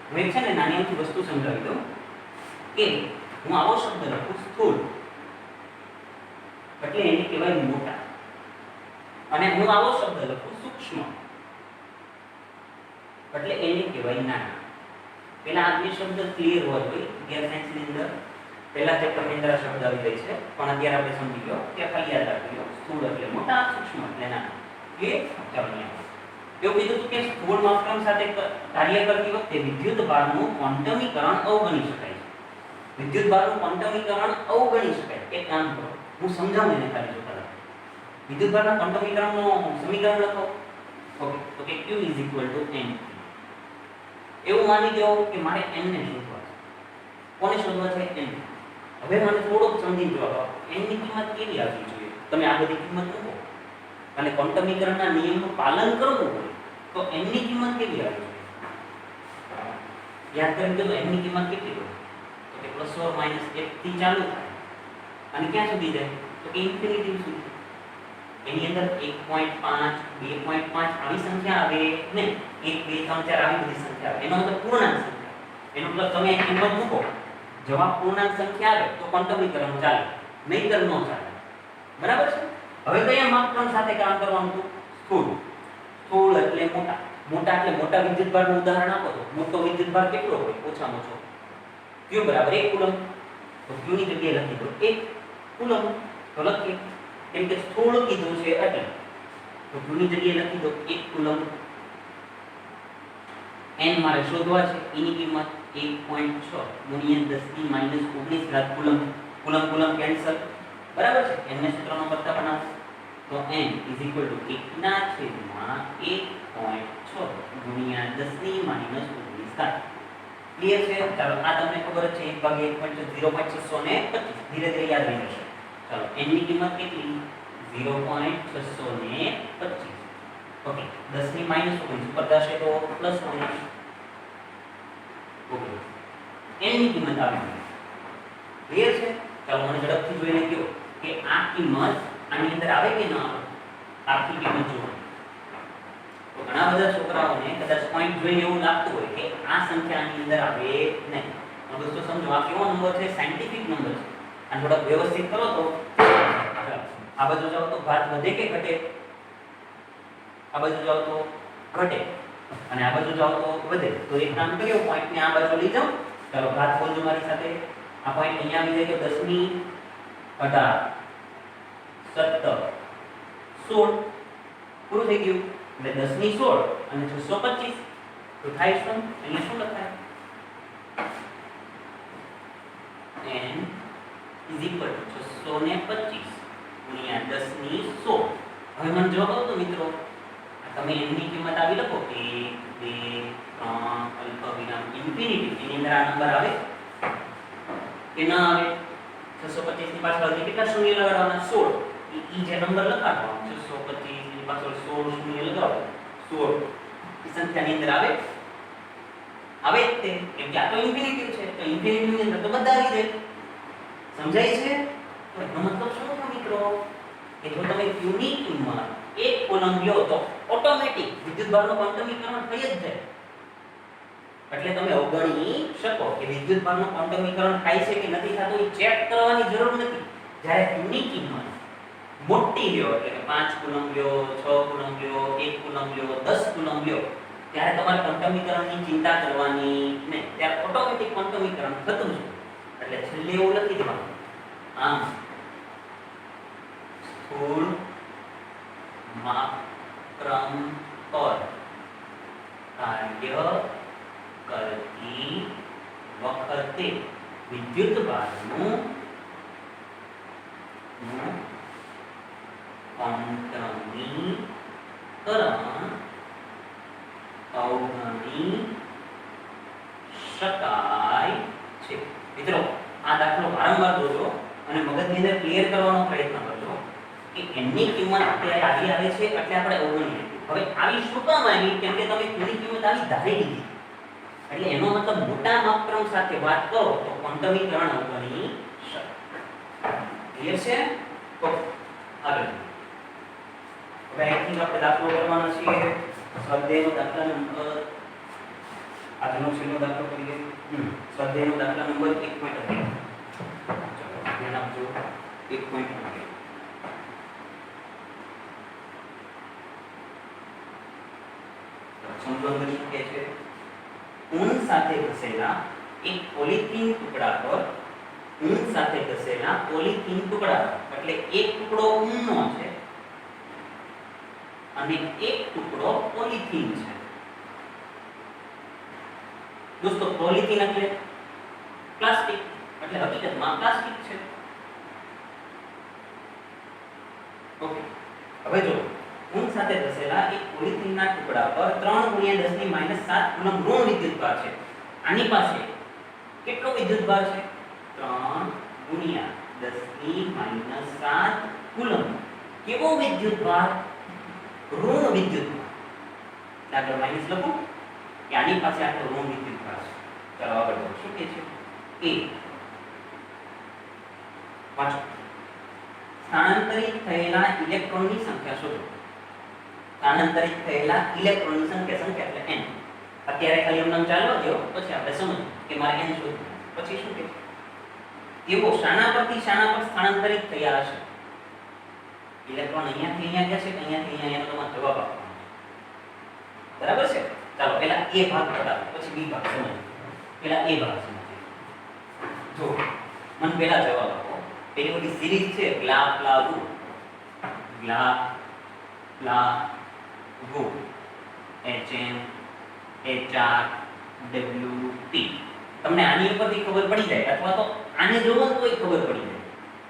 હું એક છે ને નાની અમથી વસ્તુ સમજાવી દઉં કે હું આવો શબ્દ લખું સ્થૂળ એટલે એને કહેવાય મોટા, અને હું આવો શબ્દ લખું સૂક્ષ્મ એટલે એને કહેવાય નાના. પેલા આ બે શબ્દ ક્લિયર હોવા જોઈએ. અગિયાર સાયન્સની અંદર પહેલા ચેપ્ટરની અંદર આ શબ્દ આવી જાય છે, પણ અત્યારે આપણે સમજી ગયો કે ખાલી યાદ રાખી લો. સ્થૂળ એટલે મોટા, સૂક્ષ્મ એટલે નાના. ક્લિયર? ચાલો અહીંયા એવું કીધું હતું કે સ્થૂળ માપક્રમ સાથે કાર્ય કરતી વખતે વિદ્યુત ભારનું ક્વોન્ટમીકરણ અવગણી શકાય છે. વિદ્યુત ભારનું ક્વોન્ટમીકરણ અવગણી શકાય. એક કામ કરો, હું સમજાવું એને ખાલી જોતા રાખો. વિદ્યુત ભારના ક્વોન્ટમીકરણનું સમીકરણ લખો. ઓકે, તો કે Q n. એવું માની લો કે મારે n ને શોધવા છે. કોને શોધવા છે? n. હવે મને થોડુંક સમજી જવા દો. n ની કિંમત કેવી આવવી જોઈએ? તમે આ બધી કિંમત મૂકો અને ક્વોન્ટમીકરણના નિયમનું પાલન કરવું હોય તો n ની કિંમત કેવી આવવી જોઈએ? યાદ કરી દો. n ની કિંમત કેટલી હોય? તો કે ± 1 થી ચાલુ થાય અને ક્યાં સુધી જાય? તો કે ઇન્ફિનિટી સુધી. એની અંદર 1.5 2.5 આવી સંખ્યા આવે ને 1 2 3 4 આવી બધી સંખ્યા આવે. એનો મતલબ પૂર્ણાંક સંખ્યા. એનો મતલબ તમે એક કિંમત મૂકો, જવાબ પૂર્ણાંક સંખ્યા આવે તો ક્વોન્ટમીકરણ ચાલે, નહીંતર ન ચાલે. બરાબર છે? હવે કયા માપક્રમ સાથે કામ કરવાનું હતું? સ્થૂળ. સ્થૂળ એટલે મોટા. મોટા એટલે મોટા વિદ્યુતભારનું ઉદાહરણ આપો તો મોટો વિદ્યુતભાર કેટલો હોય? ઓછામાં ઓછો Q બરાબર 1 કુલમ. તો Q ની જગ્યાએ લખી દો 1 કુલમ. તો લખીએ કેમ કે સ્થૂળ કીધું છે એટલે તો Q ની જગ્યાએ લખી દો 1 કુલમ. n મારે શોધવા છે, એની કિંમત 1.6 ગુણ્યા 10 ની -19 કુલમ. Coulomb coulomb cancel. બરાબર છે? n ને સૂત્રમાં બદલા બનાવો તો n = 1/1.6 ગુણ્યા 10 ની -19. ક્લિયર છે? ચાલો આ તમને ખબર છે 1/1.0.625 ધીરે ધીરે યાદ રહી જશે. ચાલો n ની કિંમત કેટલી? 0.625. ઓકે, 10 ની -19 ઉપર જશે તો +19. ઓકે, n ની કિંમત આવી. ક્લિયર છે? ચાલો મને ઝડપથી જોઈને કહો કે આ કિંમત આની અંદર આવે કે ન આવે? આખી કિંમત જુઓ તો ઘણા બધા છોકરાઓને કદાચ પોઈન્ટ જોઈને એવું લાગતું હોય કે આ સંખ્યા આની અંદર આવે નહીં. તો દોસ્તો સમજો, આ કેવો નંબર છે? સાયન્ટિફિક નંબર છે. અને થોડા વ્યવસ્થિત કરો તો આ બાજુ જાઓ તો ઘાત વધે કે ઘટે? આ બાજુ જાઓ તો ઘટે અને આ બાજુ જાઓ તો વધે. તો એક કામ કર્યો, પોઈન્ટને આ બાજુ લઈ જાઓ. ચાલો ઘાત બોલજો મારી સાથે. આ પોઈન્ટ અહીંયા આવી જાય તો 10 ની 18 17 16 પૂરું થઈ ગયું. એટલે 10 ની 16 અને 625 તો થાય શું? અહીંયા શું લખાય? n = 625 ગુણ્યા 10 ની 16. હવે મને જવાબ આપો તો મિત્રો, તમે n ની કિંમત આવી લખો 1 2 3 અલ્પવિરામ ઇન્ફિનિટી. એની અંદર આ નંબર આવે કે ના આવે? 625 ની પાછળ હજી કેટલા શૂન્ય લગાડવાના? 16. ઈ જે નંબર લખાડવાનો 625 ની પાછળ 16 શૂન્ય લગાવો. 16 ઈ સંખ્યાની અંદર આવે? આવે જ તે, કેમ કે આ તો ઇન્ફિનિટી છે. તો ઇન્ફિનિટી ની અંદર તો બધા આવી જાય. સમજાય છે? તો એનો મતલબ શું છે મિત્રો? કે જો તમે Q ની કિંમત 1 કુલમ લ્યો તો ઓટોમેટિક વિદ્યુતભારનું ક્વોન્ટમીકરણ થઈ જ જાય. એટલે તમે અવગણી શકો કે વિદ્યુતભારનું ક્વોન્ટમીકરણ થાય છે કે નથી થતું એ ચેક કરવાની જરૂર નથી. જ્યારે Q ની કિંમત મોટી લ્યો એટલે કે 5 કુલમ લ્યો, 6 કુલમ લ્યો, 1 કુલમ લ્યો, 10 કુલમ લ્યો, ત્યારે તમારે ક્વોન્ટમીકરણની ચિંતા કરવાની નહીં. ત્યારે ઓટોમેટિક ક્વોન્ટમીકરણ થતું છે. એટલે છેલ્લે એવું લખી દેવાનું, આમ સ્થૂળ માપક્રમ પર કાર્ય કરતી વખતે વિદ્યુતભારનું ક્વોન્ટમીકરણ અવગણી શકાય છે. મિત્રો આ દાખલો વારંવાર દોરો અને મગજની અંદર ક્લિયર કરવાનો પ્રયત્ન કરજો કે એની કિંમત અત્યારે આવી આવે છે એટલે આપણે અવગણીએ. હવે આવી શું કામ આવી? કેમ કે તમે એની કિંમત આવી ધારી લીધી. એટલે એનો મતલબ મોટા માપક્રમ સાથે વાત કરો તો ક્વોન્ટમીકરણ અવગણી શકાય. ક્લિયર છે? તો આગળ હવે અહીંથી આપણે દાખલો કરવાનો છે. સ્વાધ્યાયનો દાખલા નંબર આજનો છેલ્લો દાખલો કરીએ. સ્વાધ્યાયનો દાખલા નંબર 1.2. ચલો ધ્યાન આપજો. 1.2 સમજવાનું શું કહે છે? ઊન સાથે ઘસેલા એક પોલિથીન ટુકડા પર ઊન સાથે ઘસેલા પોલિથીન ટુકડા એટલે એક ટુકડો ઊનનો છે અને એક ટુકડો પોલિથીન છે. દોસ્તો પોલિથીન એટલે પ્લાસ્ટિક, એટલે હકીકતમાં પ્લાસ્ટિક છે. ઓકે, હવે જો ઊન સાથે ઘસેલા એક પોલિથીનના ટુકડા પર 3 × 10⁻⁷ કુલમ ઋણ વિદ્યુતભાર છે. આની પાસે કેટલો વિદ્યુતભાર છે? 3 × 10⁻⁷ કુલમ. કેવો વિદ્યુતભાર? ઋણ વિદ્યુતભાર. આગળ માઈનસ લખો કે આની પાસે આટલો ઋણ વિદ્યુતભાર છે. ચાલો આગળ વધો. શું કહે છે? એ વાંચો. સ્થાનાંતરિત થયેલા ઇલેક્ટ્રોનની સંખ્યા શોધો. સ્થાનાંતરિત થયેલા ઇલેક્ટ્રોનની સંખ્યા એટલે n. અત્યારે ખાલી એમનામ ચાલવા દો, પછી આપણે સમજીએ કે મારે n શોધવું. પછી શું કહે છે? એવો શાના પરથી શાના પર સ્થાનાંતરિત થયા હશે? ઇલેક્ટ્રોન અહીંયાથી અહીંયા ગયા છે કે અહીંયાથી અહીંયા, એનો તમારે જવાબ આપવાનો છે. બરાબર છે? ચાલો પહેલા a ભાગ બતાવો, પછી b ભાગ સમજીએ. પહેલા a ભાગ સમજીએ. જો મને પહેલા જવાબ આપો. પેલી બધી સિરીઝ છે ગ્લા પ્લા ru, ગ્લા પ્લા ru, HN HR WT. તમને આની ઉપરથી ખબર પડી જાય, અથવા તો આને જોવો તોય ખબર પડી જાય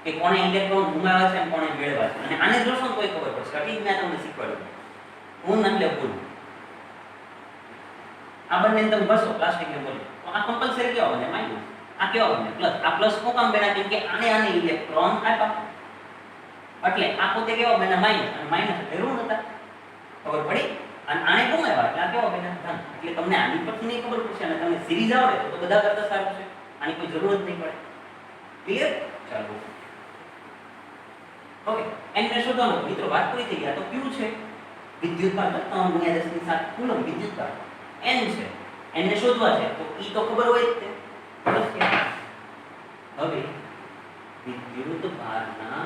કે કોણે ઇલેક્ટ્રોન ગુમાવ્યા છે અને કોણે મેળવ્યા છે. અને આને જોશો તોય ખબર પડશે. એટલે મેં તમને શીખવાડ્યું. ઊન એટલે ઊન. આ બંને તમે બસો પ્લાસ્ટિકને બોલો તો આ કમ્પલસરી કેવા બને? માઈનસ. આ કેવા બને? પ્લસ. આ પ્લસ શું કામ બન્યા? કેમ કે આને ઇલેક્ટ્રોન આપ્યા, એટલે આ પોતે કેવા બન્યા? માઈનસ. અને માઈનસ એટલે ઋણ હતા. ખબર પડી? અને આને ગુમાવ્યા એટલે આ કેવા બન્યા? ધન. એટલે તમને આની પરથી નહીં ખબર પડશે અને તમને સિરીઝ આવડે તો બધા કરતા સારું છે. આની કોઈ જરૂર જ નહીં પડે. ક્લિયર? ચાલો ઓકે. n ને શોધવાનું મિત્રો, વાત પૂરી થઈ ગયા. તો q છે વિદ્યુતભાર 3 × 10⁷ કુલમ વિદ્યુતભાર. n છે, n ને શોધવા છે તો e તો ખબર હોય જ તે. હવે વિદ્યુતભારના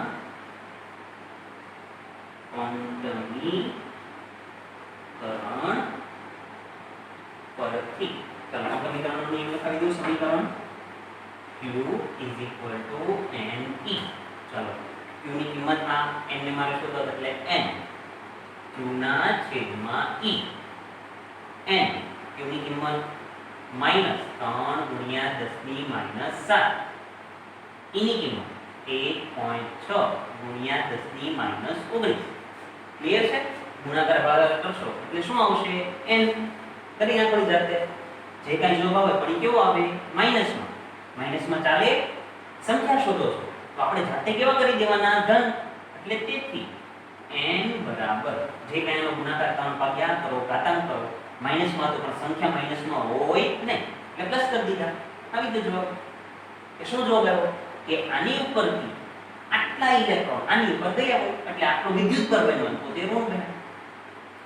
ક્વોન્ટમીકરણ પરથી ચાલો ક્વોન્ટમીકરણનો નિયમ લખાવી દઉં. સમીકરણ q = ne. ચાલો q ની કિંમત આ n ને મારે શોધો એટલે n q ના છેદમાં e. n q ની કિંમત -3 × 10⁻⁷. e ની કિંમત 1.6 × 10⁻⁹. ક્લિયર છે? ગુણાકાર ભાગાકાર કરશો એટલે શું આવશે? n. કરી નાખો જાતે. જે કાંઈ જવાબ આવે પણ કેવો આવે? માઈનસમાં. માઈનસમાં ચાલે. સંખ્યા શોધો છો તો આપણે જાતે કેવા કરી દેવાના? ધન. એટલે તેથી n બરાબર જે કાંઈ એનો ગુણાકાર 3 ભાગ્યા કરો, ઘાતાંક કરો. માઈનસમાં તો પણ સંખ્યા માઈનસમાં હોય નહીં એટલે પ્લસ કરી દીધા. આવી ગયો જવાબ. કે શું જવાબ આવ્યો? કે આની ઉપરથી આટલા ઇલેક્ટ્રોન આની ઉપર ગયા હોય એટલે આટલો વિદ્યુતભાર બન્યો તો તે ઋણ બને.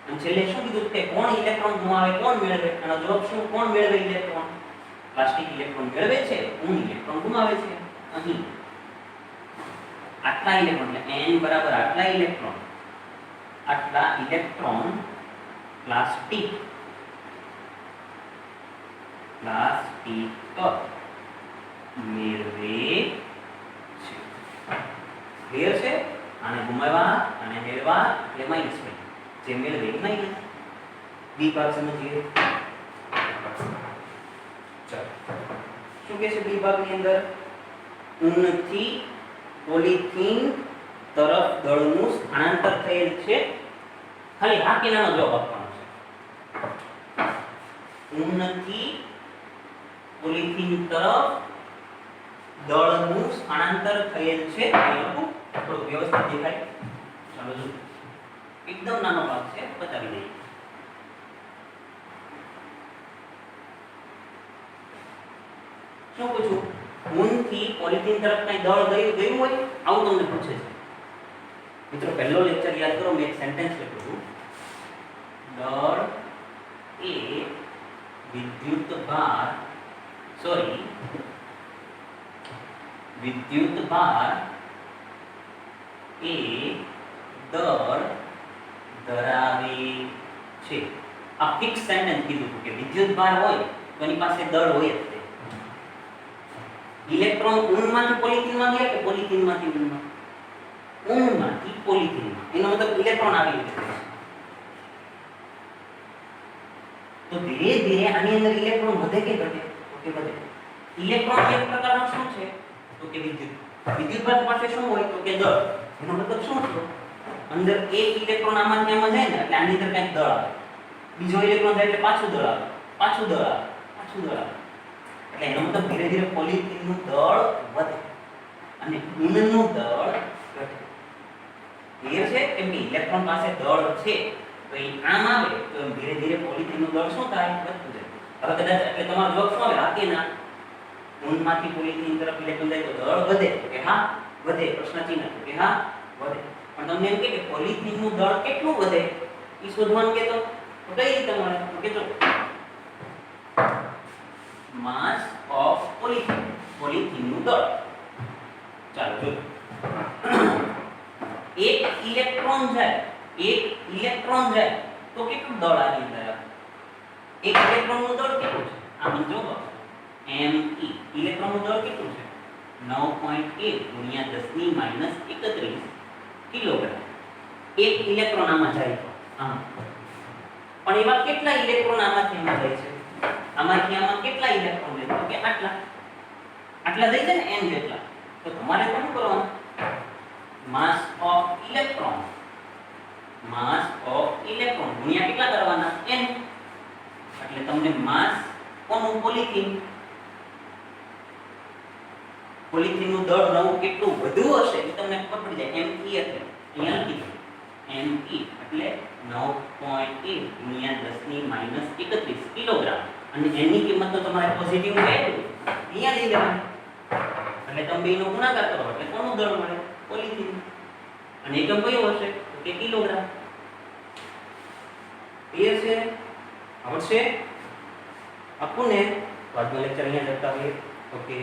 અને છેલ્લે શું કીધું કે કોણ ઇલેક્ટ્રોન ગુમાવે, કોણ મેળવે? આનો જવાબ શું? કોણ મેળવે ઇલેક્ટ્રોન? પ્લાસ્ટિક ઇલેક્ટ્રોન મેળવે છે, ઊન ઇલેક્ટ્રોન ગુમાવે છે. અહીં આટલા ઇલેક્ટ્રોન એટલે n બરાબર આટલા ઇલેક્ટ્રોન પ્લાસ્ટિક મેળવે છે. ક્લિયર છે? આને ગુમાવવા અને મેળવા એટલે માઈનસ હોય. જે મેળવે એ માઈનસ. બી ભાગ સમજીએ. ચાલો શું કહે છે બી ભાગની અંદર? ઉનથી પોલિથીન તરફ દળનું સ્થાનાંતર થયેલ છે. ખાલી હા કે નાનો જવાબ આપવાનો છે. ઉનથી પોલિથીન તરફ દળનું સ્થાનાંતર થયેલ છે. થોડું વ્યવસ્થિત દેખાય. ચાલો જો એકદમ નાનો ભાગ છે, બતાવી દઈએ. શું પૂછું? ઉનથી પોલિથીન તરફ કઈ દળ ગયું હોય આવું તમને પૂછે છે. મિત્રો પહેલો લેક્ચર યાદ કરો, મેં એક સેન્ટેન્સ લખ્યું હતું. દળ એ વિદ્યુત ભાર એ દળ ધરાવે છે. આ ફિક્સ સેન્ટેન્સ કીધું હતું કે વિદ્યુત ભાર હોય તો એની પાસે દળ હોય જ. ઇલેક્ટ્રોન ઉનમાંથી પોલિથીનમાં ગયા કે પોલિથીનમાંથી ઉનમાં? ઉનમાંથી પોલિથીનમાં. એનો મતલબ ઇલેક્ટ્રોન આવી રીતે છે. તો ધીરે ધીરે આની અંદર ઇલેક્ટ્રોન વધે કે ઘટે? તો કે વધે. ઇલેક્ટ્રોન એક પ્રકારનો શું છે? તો કે વિદ્યુત પાસે શું હોય? તો કે દળ. એનો મતલબ શું થયો? અંદર એક ઇલેક્ટ્રોન આમાંથી આમાં જાય ને એટલે આની અંદર કંઈક દળ આવે. બીજો ઇલેક્ટ્રોન જાય એટલે પાછું દળ આવે. એટલે એનો મતલબ ધીરે ધીરે પોલિથીનનું દળ વધે અને ઉનનું દળ ઘટે. ક્લિયર છે? કેમ કે ઇલેક્ટ્રોન પાસે દળ છે તો એ આમ આવે તો ધીરે ધીરે પોલિથીનનું દળ શું થાય? વધતું જાય. હવે કદાચ એટલે તમારો જવાબ શું આવે? હા કે ના? ઉનમાંથી પોલિથીન તરફ ઇલેક્ટ્રોન જાય તો દળ વધે? તો કે હા વધે. પ્રશ્ન ચિહ્ન. તો કે હા વધે. પણ તમને એમ કે પોલિથીનનું દળ કેટલું વધે એ શોધવાનું કહેતો તો કઈ રીતે મળે? તો કે જો mass of પોલિથીનનું દળ. ચાલો જો એક ઇલેક્ટ્રોન જાય તો કેટલું દળ આની અંદર આવે? એક ઇલેક્ટ્રોનનું દળ કેટલું છે? આ મને જો me. ઇલેક્ટ્રોનનું દળ કેટલું છે? 9.1 ગુણ્યા 10⁻31 કિલોગ્રામ. એક ઇલેક્ટ્રોન આમાં જાય તો પણ એમાં કેટલા ઇલેક્ટ્રોન આમાંથી આમાં જાય છે? આમાંથી આમાં કેટલા ઇલેક્ટ્રોન જાય? તો કે આટલા જાય છે ને n જેટલા. તો તમારે શું કરવાનું? માસ ઓફ ઇલેક્ટ્રોન ગુણ્યા કેટલા કરવાના? n. એટલે તમને માસ કોનું? પોલિથીનનું દળ નવું કેટલું વધુ હશે એ તમને ખબર પડી જાય. me એટલે અહીંયા લખી દો. me એટલે 9.1 ગુણ્યા 10⁻31 કિલોગ્રામ. અને એની કિંમત તો તમારે પોઝિટિવ છે અહીંયા લઈ લેવાની. એટલે તમે બેનો ગુણાકાર કરો એટલે કોનું દળ મળે? પોલિથીન. અને એકમ કયો હશે? તો કે કિલોગ્રામ. ક્લિયર છે? આવડશે? આપું ને? આજનો લેક્ચર અહીંયા જતા હોય. ઓકે.